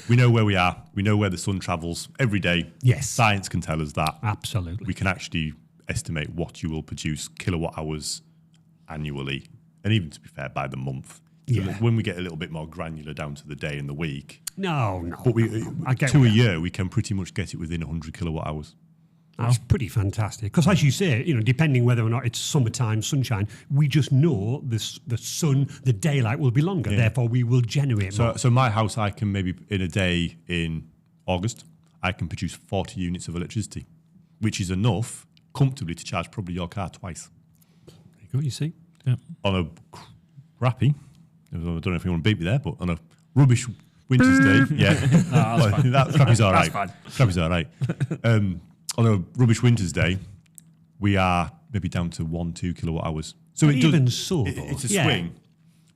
We know where we are. We know where the sun travels every day. Yes. Science can tell us that. Absolutely. We can actually estimate what you will produce kilowatt hours annually, and even to be fair, by the month. So Yeah. when we get a little bit more granular down to the day and the week, No. but I get to a what you- year, we can pretty much get it within 100 kilowatt hours. That's pretty fantastic. Because as you say, you know, depending whether or not it's summertime, sunshine, we just know the sun, the daylight will be longer. Yeah. Therefore, we will generate more. So my house, I can maybe in a day in August, I can produce 40 units of electricity, which is enough comfortably to charge probably your car twice. There you go, you see? Yeah. On a crappy, I don't know if you want to beat me there, but on a rubbish winter's day, yeah, that crappy's all right. That's fine. Crappy's all right. On a rubbish winter's day, we are maybe down to 1-2 kilowatt hours. So But it does, even so, though, it's a yeah. swing.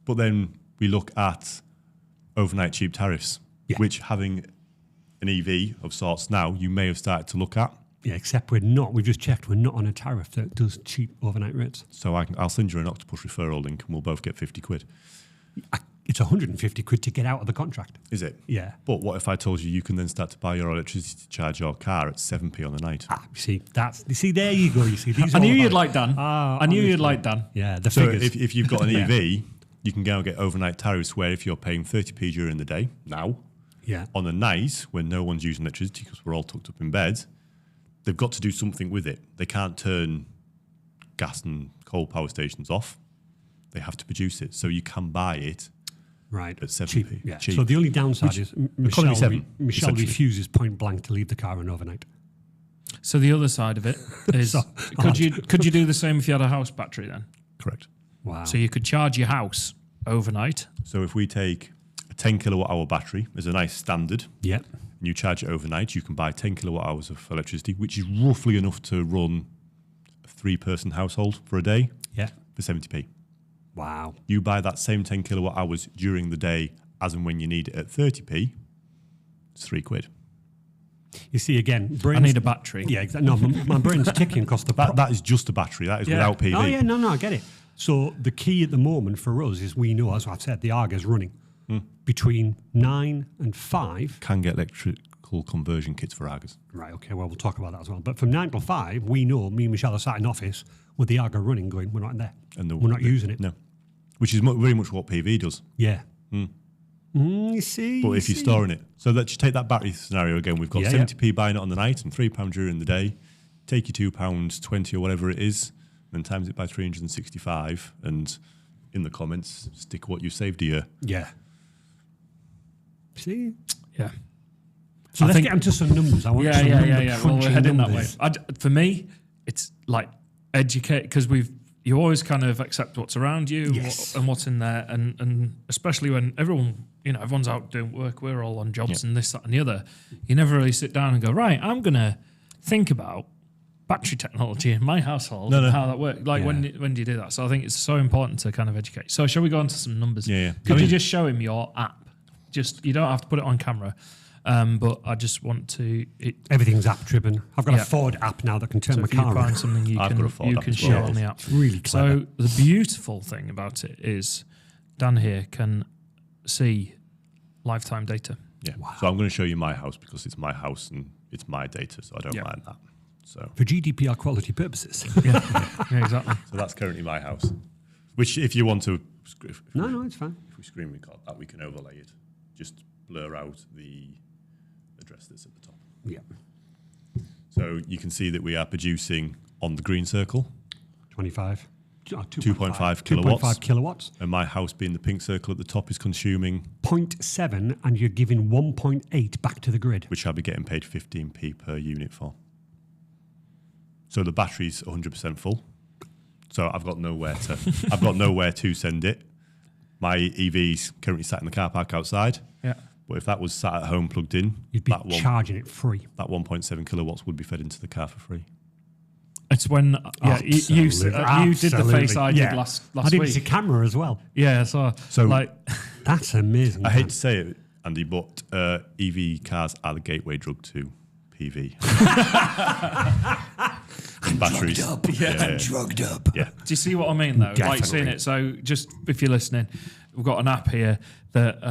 But then we look at overnight cheap tariffs, Yeah. which having an EV of sorts now, you may have started to look at. Yeah, except we're not. We've just checked. We're not on a tariff that does cheap overnight rates. So I'll send you an Octopus referral link, and we'll both get 50 quid. It's 150 quid to get out of the contract. Is it? Yeah. But what if I told you can then start to buy your electricity to charge your car at 7p on the night? You see, there you go. You see, these. I are knew all you'd about- like Dan. I knew you'd honestly. like Dan. Yeah, the So figures. if you've got an EV, you can go and get overnight tariffs where if you're paying 30p during the day, now, yeah. on the night when no one's using electricity because we're all tucked up in bed, they've got to do something with it. They can't turn gas and coal power stations off. They have to produce it. So you can buy it Right. at 7p. Cheap. Yeah. Cheap. So the only downside Which- is economy 7, Michelle essentially. refuses point blank to leave the car on overnight. So the other side of it is, So could you do the same if you had a house battery then? Correct. Wow. So you could charge your house overnight. So if we take a 10 kilowatt hour battery as a nice standard, yeah. and you charge it overnight, you can buy 10 kilowatt hours of electricity, which is roughly enough to run a 3-person household for a day Yeah. for 70p. Wow. You buy that same 10 kilowatt hours during the day as and when you need it at 30p, it's 3 quid. You see again. I Brains, need a battery. Yeah. Exactly. No, my brain's ticking because the. That is just a battery. That is Yeah. without PV. Oh yeah, no, I get it. So the key at the moment for us is we know, as I've said, the ARGA's running between 9 and 5. Can get electrical conversion kits for Argos. Right. Okay. Well, we'll talk about that as well. But from 9 till 5, we know. Me and Michelle are sat in office with the ARGA running, going, we're not in there. We're not using it. No. Which is very much what PV does. Yeah. You see. But if you're storing it. So that you take that battery scenario again, we've got Yeah, 70p buying it on the night and £3 during the day. Take your £2.20 or whatever it is, and then times it by 365. And in the comments, stick what you saved a year. Yeah. See. Yeah. So I let's think- get into some numbers. I want Yeah. some Well, we're crunching heading numbers. that way. For me, it's like educate because you always kind of accept what's around you Yes. and what's in there, and especially when everyone's out doing work, we're all on jobs and this, that, and the other. You never really sit down and go, right, I'm gonna think about battery technology in my household and how that works. Like when do you do that? So I think it's so important to kind of educate. So shall we go on to some numbers? Yeah. Could you just show him your app? Just you don't have to put it on camera. But I just want to. Everything's app driven. I've got Yeah. a Ford app now that can turn So my if you car find on. something you I've got a Ford can app as share well. on the app. It's really clever. So the beautiful thing about it is Dan here can see lifetime data. Yeah. So I'm going to show you my house because it's my house and it's my data, so I don't Yeah. mind that. So For GDPR quality purposes. Yeah, exactly. that's currently my house. Which, if you want to, No, it's fine. if we screen record that, we can overlay it. Just blur out the address that's at the top. Yeah. So you can see that we are producing on the green circle, 25. 2.5 kilowatts. 2.5 kilowatts. And my house being the pink circle at the top is consuming, 0.7, and you're giving 1.8 back to the grid. which I'll be getting paid 15p per unit for. So the battery's 100% full. So I've got nowhere to send it. My EV's currently sat in the car park outside. Yeah. But if that was sat at home plugged in, You'd be that charging it free. 1.7 kilowatts would be fed into the car for free. It's when you did the face I did last I did week. it to camera as well. Yeah, so like That's amazing. I hate to say it, Andy, but EV cars are the gateway drug to PV. Batteries. Drugged up. Yeah. do you see what I mean though? Like Definitely. seeing it. So just if you're listening, we've got an app here that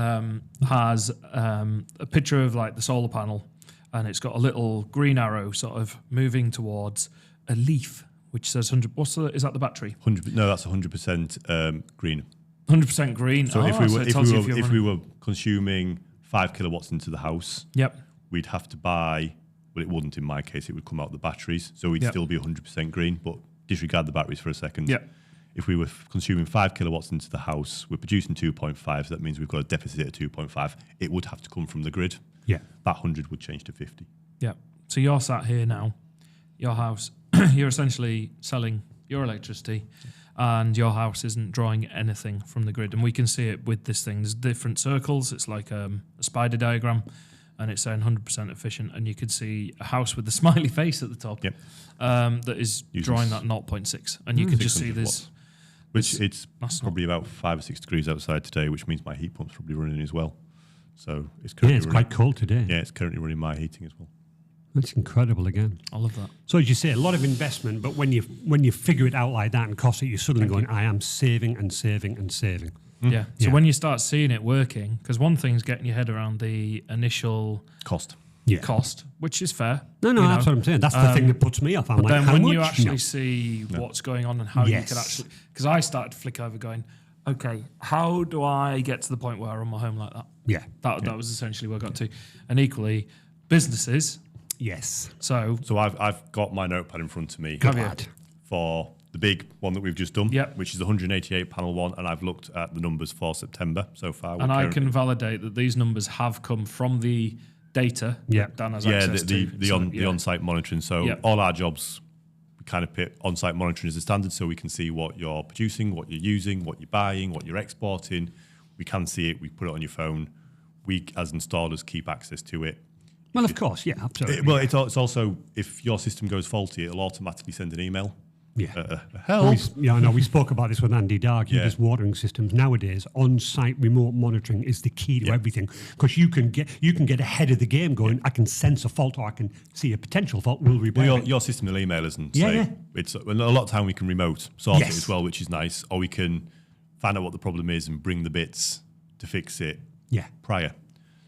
has a picture of like the solar panel, and it's got a little green arrow sort of moving towards a leaf which says 100. Is that the battery? 100. No, that's 100% green. 100% green. So if it tells you you're we running. were consuming 5 kilowatts into the house, Yep. we'd have to buy. Well, it wouldn't in my case. It would come out the batteries, so we'd Yep. still be 100% green. But disregard the batteries for a second. Yep. If we were consuming 5 kilowatts into the house, we're producing 2.5. So that means we've got a deficit of 2.5. It would have to come from the grid. Yeah. That 100 would change to 50. Yeah. So you're sat here now, your house, you're essentially selling your electricity and your house isn't drawing anything from the grid. And we can see it with this thing. There's different circles. It's like a spider diagram and it's saying 100% efficient. And you can see a house with the smiley face at the top Yep. that is Using drawing that 0.6. And you can just see 600 this. watts. Which it's that's probably about 5 or 6 degrees outside today, which means my heat pump's probably running as well. So it's Yeah, currently it's running, quite cold today. yeah, it's currently running my heating as well. That's incredible again. I love that. So as you say, a lot of investment, but when you figure it out like that and cost it, you're suddenly going, I am saving and saving and saving. Yeah. So Yeah. when you start seeing it working, because one thing's getting your head around the initial Cost. Yeah. cost, which is fair. No, you that's know. what I'm saying. That's the thing that puts me off. I'm But like, then how when much? you actually No. see what's going on and how you Yes. can actually, because I started to flick over going, okay, how do I get to the point where I run my home like that? Yeah. That was essentially where I got to. And equally, businesses. Yes. So So I've got my notepad in front of me Have you? Lad. for the big one that we've just done, Yep. which is the 188 panel one, and I've looked at the numbers for September so far. and I can validate that these numbers have come from the data Yeah. that Dan has yeah, access to. the on-site monitoring. So Yep. all our jobs, we kind of put on-site monitoring as a standard, so we can see what you're producing, what you're using, what you're buying, what you're exporting. We can see it. We put it on your phone. We, as installers, keep access to it. Well, of course. Yeah, absolutely. It's also, if your system goes faulty, it'll automatically send an email. Yeah. Help. I know. We spoke about this with Andy Dark. Yeah. His watering systems nowadays, on-site remote monitoring is the key to Yeah. everything because you can get ahead of the game. Going, I can sense a fault or I can see a potential fault. We'll repair Well, it. your system will email us and Yeah, say yeah. it's. Well, a lot of time we can remote sort Yes. it as well, which is nice, or we can find out what the problem is and bring the bits to fix it Yeah. prior.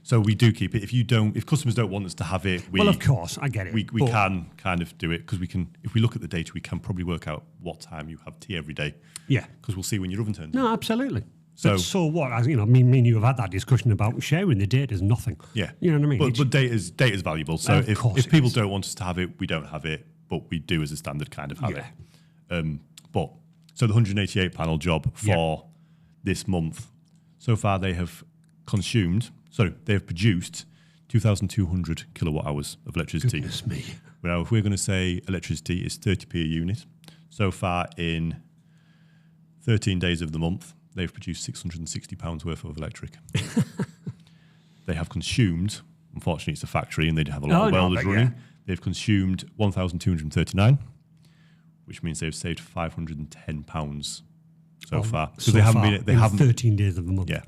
So we do keep it. If customers don't want us to have it, Well, of course, I get it. we but- can kind of do it because we can. If we look at the data, we can probably work out what time you have tea every day. Yeah. Because we'll see when your oven turns. on. No, absolutely. So- So what? As, me and you have had that discussion about sharing the data is nothing. Yeah, You know what I mean? But data's valuable. So Of course if it people is. don't want us to have it, we don't have it. But we do as a standard kind of have Yeah. it. But so the 188 panel job for this month, so far they have produced 2,200 kilowatt hours of electricity. Goodness me. Now, if we're going to say electricity is 30p a unit, so far in 13 days of the month, they've produced £660 worth of electric. They have consumed, unfortunately it's a factory and they have a lot of welders running, they've consumed 1,239, which means they've saved £510 so far. So they haven't far, been, they in haven't, 13 days of the month. yeah.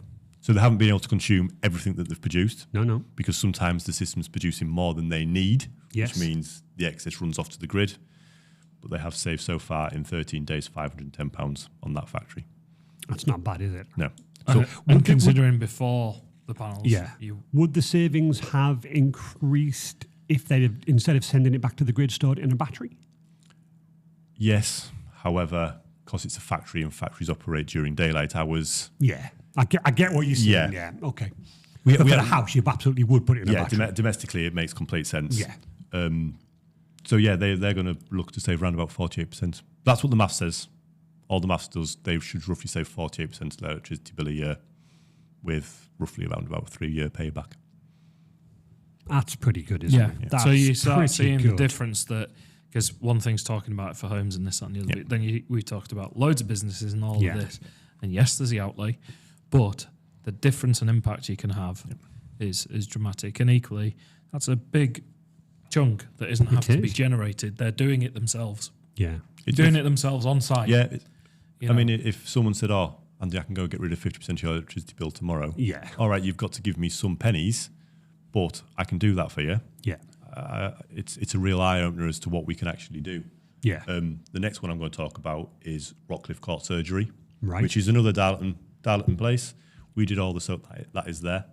So they haven't been able to consume everything that they've produced. No. Because sometimes the system's producing more than they need, Yes. which means the excess runs off to the grid. But they have saved so far in 13 days £510 on that factory. That's not bad, is it? No. And considering before the panels, Yeah. Would the savings have increased if they instead of sending it back to the grid, stored it in a battery? Yes. However, because it's a factory and factories operate during daylight hours. Yeah. I get what you're saying. Yeah. Okay. We For had a house, you absolutely would put it in a Yeah, battery. domestically, it makes complete sense. Yeah. So yeah, they're going to look to save around about 48%. That's what the math says. All the maths does. They should roughly save 48% of their electricity bill a year, with roughly around about a 3-year payback. That's pretty good, isn't it? That's so you start pretty seeing good. the difference that, because one thing's talking about it for homes and this and the other bit, then we talked about loads of businesses and all of this. And yes, there's the outlay, but the difference and impact you can have is dramatic. And equally, that's a big chunk that isn't have to be generated. They're doing it themselves. Yeah. Doing it themselves on site. Yeah. You I know? mean, if someone said, oh, Andy, I can go get rid of 50% of your electricity bill tomorrow. Yeah. All right, you've got to give me some pennies, but I can do that for you. Yeah. It's a real eye-opener as to what we can actually do. Yeah. The next one I'm going to talk about is Rockcliffe Court Surgery, Right. which is another Darlington place. We did all that is there.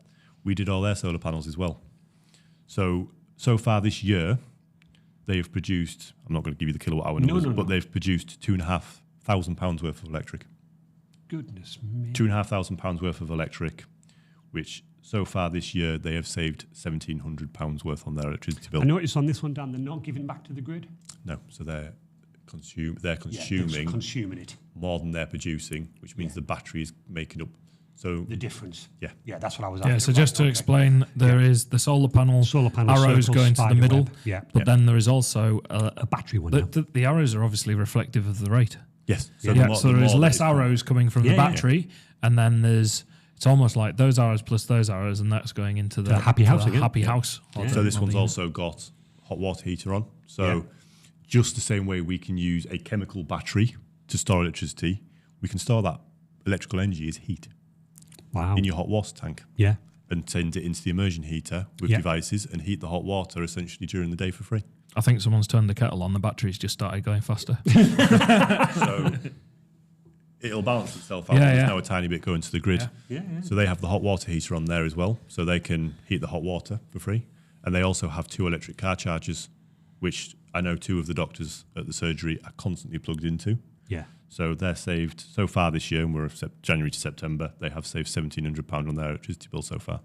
We did all their solar panels as well. So far this year, they have produced, I'm not going to give you the kilowatt hour numbers, but they've produced £2,500 worth of electric. Goodness me. £2,500 worth of electric, which so far this year they have saved £1,700 worth on their electricity bill. I noticed on this one, Dan, they're not giving back to the grid. No, so they're consuming consuming it. more than they're producing, which means the battery is making up. So The difference. Yeah. Yeah, that's what I was after. Yeah, so just to explain, there is the solar panel arrows circle, going to the spider middle, web. Yeah. but then there is also A battery one. now. the arrows are obviously reflective of the rate. yes, So, the more- so the there is more that less it's- arrows coming from the battery, and then it's almost like those arrows plus those arrows, and that's going into the happy house again. Happy house. or So this the- one's also got hot water heater on. So just the same way we can use a chemical battery to store electricity, we can store that electrical energy as heat Wow. in your hot water tank Yeah. and send it into the immersion heater with devices and heat the hot water essentially during the day for free. I think someone's turned the kettle on. The batteries just started going faster. So it'll balance itself out. Yeah, There's yeah. now a tiny bit going to the grid. Yeah. So they have the hot water heater on there as well, so they can heat the hot water for free. And they also have 2 electric car chargers, which I know 2 of the doctors at the surgery are constantly plugged into. Yeah. So they're saved so far this year, and we're January to September, they have saved £1,700 on their electricity bill so far.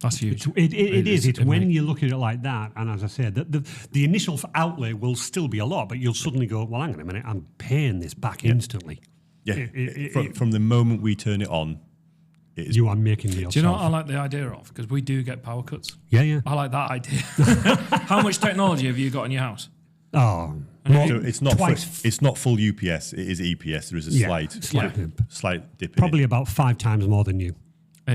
That's huge. It is. It's when you look at it like that, and as I said, the initial outlay will still be a lot, but you'll suddenly go, well, hang on a minute, I'm paying this back instantly. Yeah, from the moment we turn it on, it is. You are making the. Do you know what I like the idea of? Because we do get power cuts. Yeah. I like that idea. How much technology have you got in your house? Oh, So it's not twice. it's not full UPS. It is EPS. There is a slight dip. In probably it. about 5 times more than you.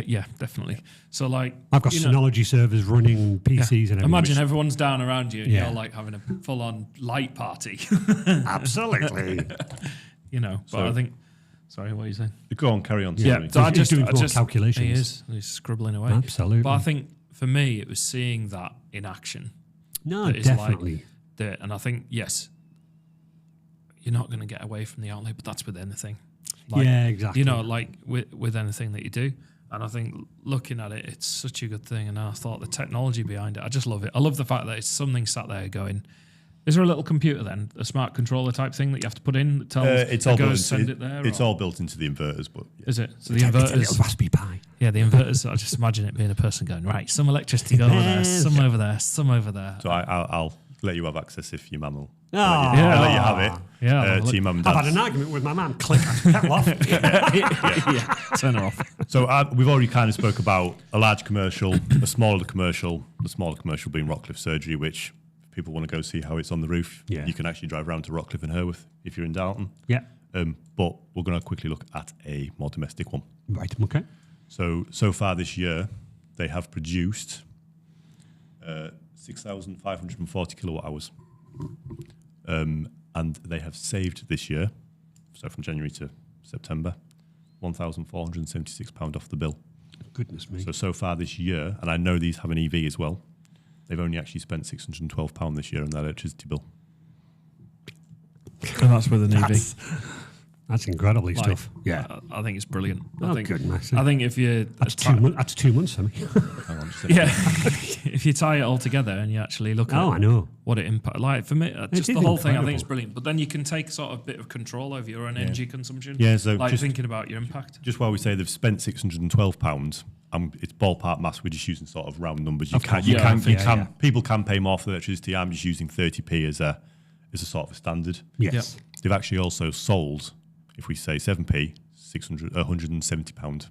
Yeah, definitely. So like, I've got you know, Synology servers running PCs and everything. imagine everyone's down around you and Yeah. you're like having a full-on light party. Absolutely. You know, but So- I think. Sorry, what are you saying? Go on, carry on. Yeah, sorry. so He's doing more calculations. He is. He's scribbling away. Absolutely. But I think for me, it was seeing that in action. No, that is definitely. And I think yes, you're not going to get away from the outlay, but that's with anything. Like, Yeah, exactly. You know, like with anything that you do. And I think looking at it, it's such a good thing. And I thought the technology behind it, I just love it. I love the fact that it's something sat there going, is there a little computer then, a smart controller type thing that you have to put in that tells It's all that built goes send into, it there? It's or- all built into the inverters, but yeah. Is it? So the It's a little inverters, Raspberry Pi. yeah, the inverters. I just imagine it being a person going, right, some electricity go over there, some over there, some over there. So I'll let you have access if your mum will. Oh, I'll let you have it. Yeah, well, to your mum and I've dad. had an argument with my man. Click, kettle off. yeah, turn her off. So we've already kind of spoke about a large commercial, a smaller commercial, the smaller commercial being Rockcliffe Surgery, which if people want to go see how it's on the roof, Yeah. you can actually drive around to Rockcliffe and Herworth if you're in Darlington. Yeah. But we're going to quickly look at a more domestic one. Right. Okay. So far this year, they have produced 6,540 kilowatt hours. And they have saved this year, so from January to September, £1,476 off the bill. Goodness me. So far this year, and I know these have an EV as well, they've only actually spent £612 this year on their electricity bill. And that's with an EV. That's incredibly stuff. Yeah. I think it's brilliant. Oh, goodness. I think if you That's 2 months for me. Hang on, just a second. yeah, if you tie it all together and you actually look at I know. what it impacts, like for me, just is the whole thing, I think incredible. it's brilliant. But then you can take sort of a bit of control over your own energy consumption. Yeah, so like just- thinking about your impact. Just while we say they've spent £612, it's ballpark maths. We're just using sort of round numbers. People can pay more for electricity. I'm just using 30p as a sort of a standard. Yes. They've actually also sold, if we say 7p, £170.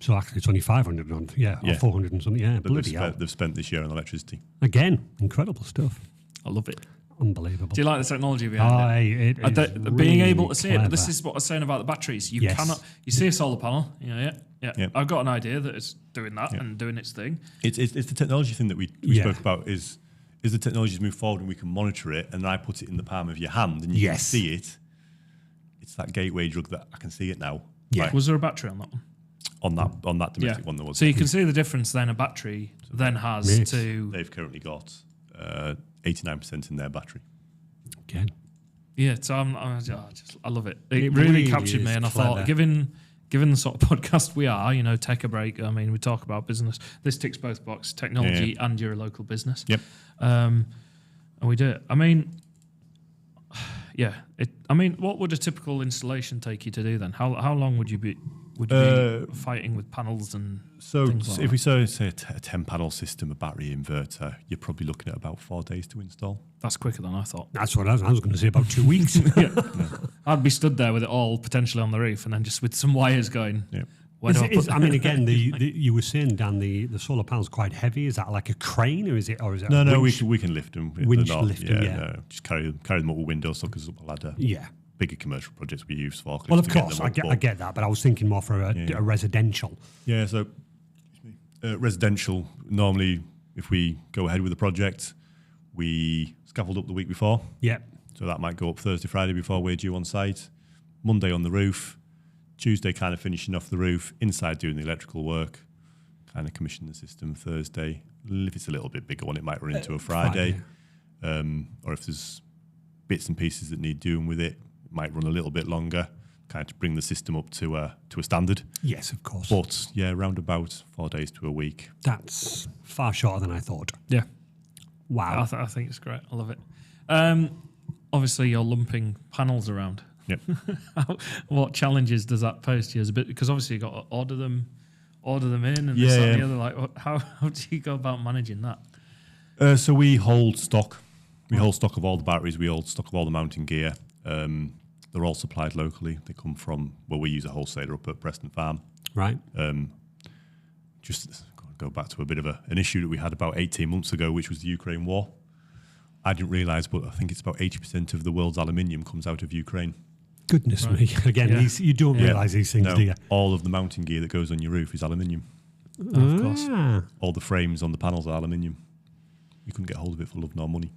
So actually, it's only 500 on, or 400 and something. Yeah, That bloody hell. they've spent this year on electricity. Again, incredible stuff. I love it. Unbelievable. Do you like the technology behind it? It is being really able to see it. clever. But this is what I was saying about the batteries. You Yes. cannot. You see a solar panel. Yep. I've got an idea that it's doing that and doing its thing. It's the technology thing that we spoke about is the technology's move forward and we can monitor it, and then I put it in the palm of your hand and you can see it. It's that gateway drug that I can see it now. Yeah. Right, Was there a battery on that one? on that domestic one there was. So you can see the difference then a battery then has Yes. to. They've currently got 89% in their battery. Again. Yeah, so I love it. It really really captured me, is and I clever. thought, given the sort of podcast we are, take a break. I mean, we talk about business. This ticks both boxes: technology and you're a local business. Yep. And we do it. I mean, what would a typical installation take you to do then? How long would you be fighting with panels and So things like if that? we say a 10-panel system, a battery inverter, you're probably looking at about 4 days to install. That's quicker than I thought. That's what I was going to say, about 2 weeks. I'd be stood there with it all potentially on the roof, and then just with some wires going. Yeah. Where do I put I mean, again, you were saying, Dan, the solar panel's quite heavy. Is that like a crane, or is it? No, a we winch? can lift them. Winch They're not- lift them, yeah. No, just carry them up with window suckers up a ladder. Yeah. Bigger commercial projects we use forklifts. Well, of to get course, them up, I get that, but I was thinking more for a residential. Yeah, so residential, normally if we go ahead with the project, we scaffold up the week before. Yeah. So that might go up Thursday, Friday before we're due on site. Monday on the roof. Tuesday kind of finishing off the roof. Inside doing the electrical work. Kind of commission the system Thursday. If it's a little bit bigger one, it might run into a Friday. Or if there's bits and pieces that need doing with it, it might run a little bit longer. Kind of to bring the system up to a standard. Yes, of course. But yeah, round about 4 days to a week. That's far shorter than I thought. Yeah. Wow. I think it's great. I love it. Obviously, you're lumping panels around. Yep. What challenges does that pose to you as a bit? Because obviously you've got to order them in, and this that, and the other. Like, how do you go about managing that? So we hold stock. We hold stock of all the batteries. We hold stock of all the mounting gear. They're all supplied locally. They come from, we use a wholesaler up at Preston Farm. Right. Just go back to a bit of an issue that we had about 18 months ago, which was the Ukraine war. I didn't realise, but I think it's about 80% of the world's aluminium comes out of Ukraine. Goodness me. Again, you don't realise these things, do you? All of the mounting gear that goes on your roof is aluminium. Of course. All the frames on the panels are aluminium. We couldn't get hold of it for love nor money.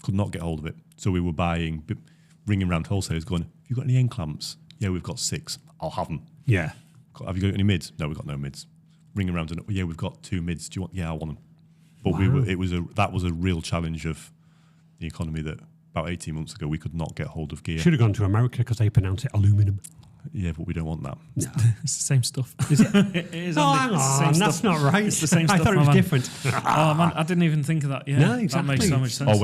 Could not get hold of it. So we were ringing around wholesalers going, have you got any end clamps? Yeah, we've got 6. I'll have them. Yeah. Have you got any mids? No, we've got no mids. Ringing around and, yeah, we've got 2 mids. Do you want? Yeah, I want them. But that was a real challenge of the economy that about 18 months ago we could not get hold of gear. Should have gone to America because they pronounce it aluminum. Yeah, but we don't want that. No. It's the same stuff. Is it? It is. Oh, Andy. hang It's the same on, stuff. that's not right. It's the same I stuff. thought it my was man. different. Oh man, I didn't even think of that. Yeah, No, That exactly. makes so much sense.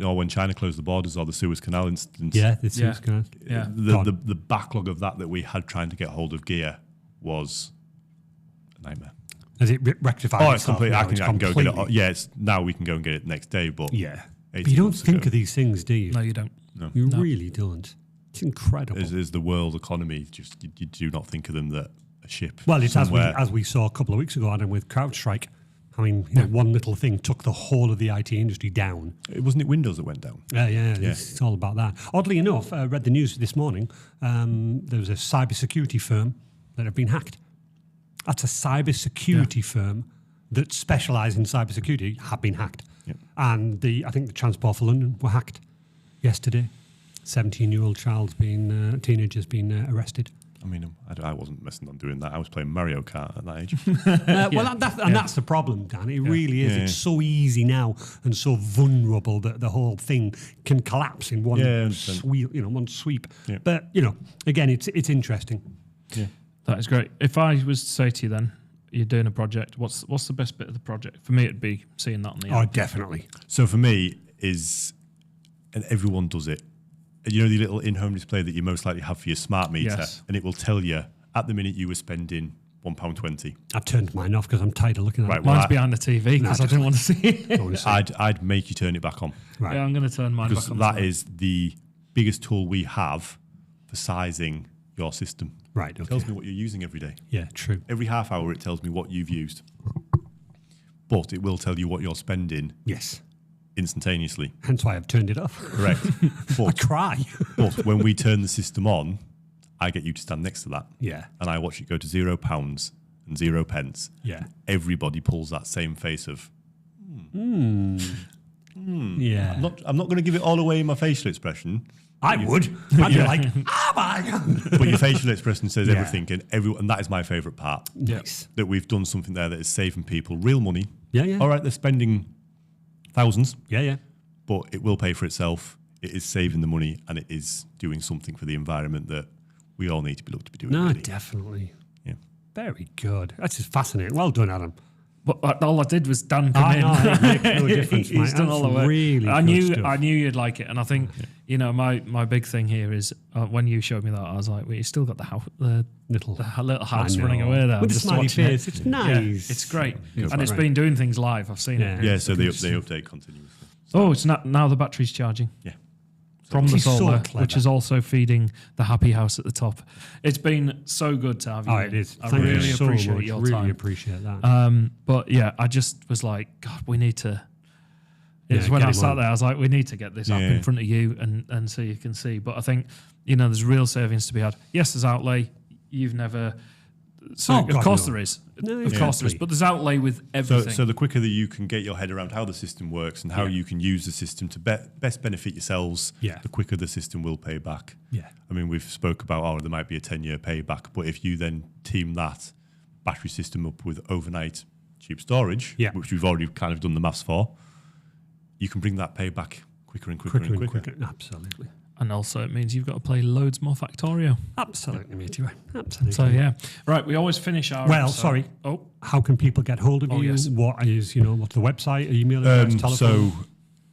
When China closed the borders or the Suez Canal incident. Yeah, this is good. Yeah. The backlog of that we had trying to get hold of gear was a nightmare. Has it rectified? Oh, it's itself complete. now? I can go get it. Yeah, now we can go and get it next day. But Yeah. 18 But you don't months think ago, of these things, do you? No, you don't. You really don't. It's incredible. Is the world economy just you do not think of them that a ship? Well, it's somewhere, as we saw a couple of weeks ago, Adam, with CrowdStrike. I mean, one little thing took the whole of the IT industry down. Wasn't it Windows that went down? Yeah. It's all about that. Oddly enough, I read the news this morning. There was a cybersecurity firm that had been hacked. That's a cybersecurity firm that specialise in cybersecurity have been hacked. Yep. And I think the Transport for London were hacked yesterday. 17-year-old teenager's been arrested. I mean, I wasn't messing on doing that. I was playing Mario Kart at that age. Well, that's the problem, Dan. It really is. Yeah. It's so easy now and so vulnerable that the whole thing can collapse in one sweep. One sweep. Yeah. But again, it's interesting. Yeah. That is great. If I was to say to you then, you're doing a project, what's the best bit of the project? For me, it'd be seeing that on the Oh, app. definitely. So for me and everyone does it, the little in-home display that you most likely have for your smart meter, Yes. and it will tell you at the minute you were spending £1.20. I've turned mine off because I'm tired of looking at Right, it. well, Mine's behind the TV because I didn't want to see it. I don't want to see it. I'd make you turn it back on. Right. Yeah, I'm going to turn mine Because back on. that tonight. is the biggest tool we have for sizing your system. Right, It okay. tells me what you're using every day. Yeah, true. Every half hour, it tells me what you've used. But it will tell you what you're spending Yes. instantaneously. Hence why I've turned it off. Correct. I but, cry. but when we turn the system on, I get you to stand next to that. Yeah. And I watch it go to £0 and 0 pence. Yeah. Everybody pulls that same face of, Yeah. I'm not going to give it all away in my facial expression. I would. I'd be like, But your facial expression says Yeah. everything, and that is my favourite part. Nice. That we've done something there that is saving people real money. Yeah, yeah. All right, they're spending thousands, Yeah. but it will pay for itself. It is saving the money, and it is doing something for the environment that we all need to be doing. No, really. definitely. Yeah. Very good. That's just fascinating. Well done, Adam. But all I did was Dan come I in. know, it makes no difference, He's mate. done all the That's work. really I good knew stuff. you'd like it, and I think my big thing here is when you showed me that, I was like, well, you still got the house, the Little house I running know. away there. With I'm the just smiley watching face. it. It's Yeah, nice. it's great, It's and it's great. been doing things live. I've seen it. Yeah, so they update continuously. Oh, it's not now. The battery's charging. Yeah. From the He's so solar, clever. which is also feeding the happy house at the top. It's been so good to have you. Oh, in. it is. I Thank you really so appreciate much. your Really time. appreciate that. But yeah, I just was like, God, we need to. It's Yeah, when get I him sat on. there, I was like, we need to get this app Yeah. in front of you and so you can see. But I think, there's real savings to be had. Yes, there's outlay. You've never. So Oh, of God, course no. there is. No, Of course there is. exactly. But there's outlay with everything. So the quicker that you can get your head around how the system works and how you can use the system to best benefit yourselves, Yeah. the quicker the system will pay back. Yeah. I mean, we've spoke about, there might be a 10-year payback, but if you then team that battery system up with overnight cheap storage, Yeah. which we've already kind of done the maths for, you can bring that payback quicker and quicker, and quicker. Absolutely. and also it means you've got to play loads more Factorio. Absolutely, mate. You're right. Absolutely. So yeah. Right, we always finish our Well, episode- sorry. Oh, How can people get hold of Oh, you? yes. What is, what's the website, email address, telephone? So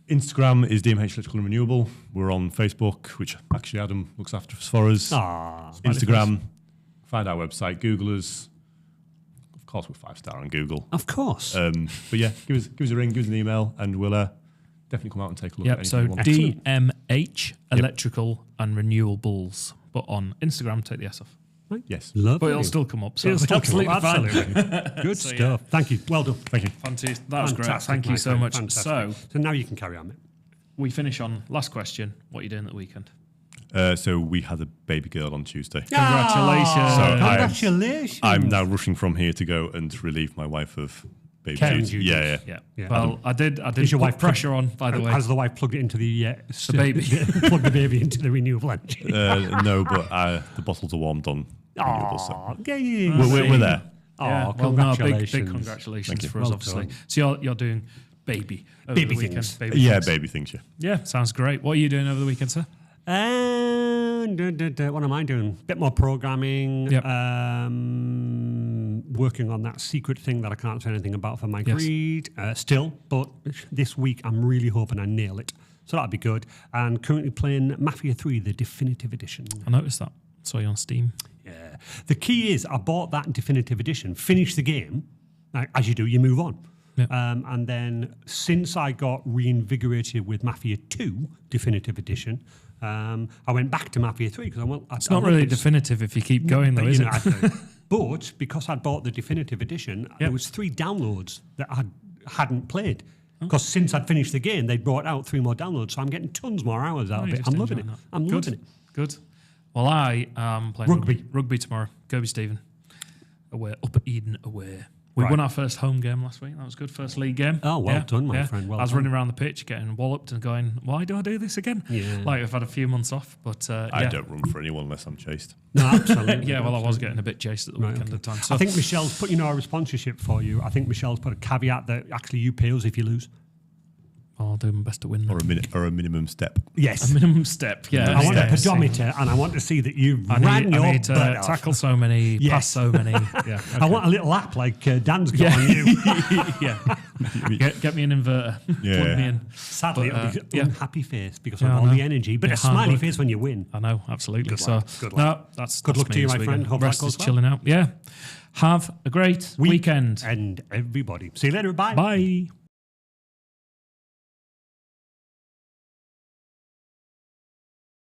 Instagram is DMH Electrical and Renewable. We're on Facebook, which actually Adam looks after for us. Ah, Instagram, find our website, Google us. Of course, we're 5-star on Google. of course. But yeah, give us a ring, give us an email, and we'll definitely come out and take a look at yep. anything So you want. DMH Electrical and Renewables, but on Instagram, take the S off. Yes. Lovely. But it'll still come up. So It'll it's still come absolutely up, fine. absolutely. Good So, stuff. Thank you. Well done. Thank you. Fantastic. That was great. Fantastic, Thank you my so friend. much. Fantastic. So now you can carry on, mate. We finish on last question. What are you doing at the weekend? So we had a baby girl on Tuesday. Congratulations. So Congratulations. I'm now rushing from here to go and relieve my wife of baby Caring duties. duties. Yeah. Yeah. Yeah. Well, I did Is your put wife pressure on, by the way. Has the wife plugged it into the baby. plug the baby into the renewable energy? No, but the bottles are warmed on renewable. So Aw, yay. we're there. Yeah, Oh, well, no, congratulations. big congratulations Thank you. for us, Well obviously. done. So you're doing baby over Baby the weekend. things. Baby Yeah, things. baby things, yeah. Yeah, sounds great. What are you doing over the weekend, sir? What am I doing? Bit more programming. Yep. Working on that secret thing that I can't say anything about for my Yes. greed. Still, but this week I'm really hoping I nail it. So that'd be good. And currently playing Mafia 3, the definitive edition. I noticed that. Saw you on Steam. Yeah. The key is I bought that definitive edition, finished the game. As you do, you move on. Yeah. And then since I got reinvigorated with Mafia 2 definitive edition, I went back to Mafia 3 because It's not really definitive if you keep going, though, but, is you it? know, but because I'd bought the definitive edition, there was 3 downloads that I hadn't played. Because since I'd finished the game, they brought out 3 more downloads, so I'm getting tons more hours out of you're it. just I'm loving it. enjoying that. I'm Good. loving it. Good. Well, I am playing Rugby. Rugby tomorrow. Kirby Stephen. Away. Up at Eden away. We Right. won our first home game last week. That was good. First league game. Oh, well done, my friend. Well I was done. running around the pitch, getting walloped and going, why do I do this again? Yeah. Like, I've had a few months off, but I don't run for anyone unless I'm chased. No, absolutely. yeah, well, I was getting a bit chased at the Right, weekend okay. at times. So I think Michelle's put, our sponsorship for you. I think Michelle's put a caveat that actually you pay us if you lose. I'll do my best to win. Or a minimum step. Yes. A minimum step, yeah. I want a Yeah, pedometer and I want to see that you've I ran your need to butt off. tackle so many, Yes. pass so many. Yeah, I want a little app like Dan's got on you. yeah. Get me an inverter. Yeah. Plug me in. Sadly, But, it'll be yeah. unhappy face because Yeah, of I all know. the energy, but Yeah, a hard smiley work. face when you win. I know, absolutely. Good So, lad, good lad. no, that's Good that's luck to me you, this my friend. weekend. Hope that Rest goes is well. chilling out. Yeah. Have a great weekend. And everybody. See you later. Bye. Bye.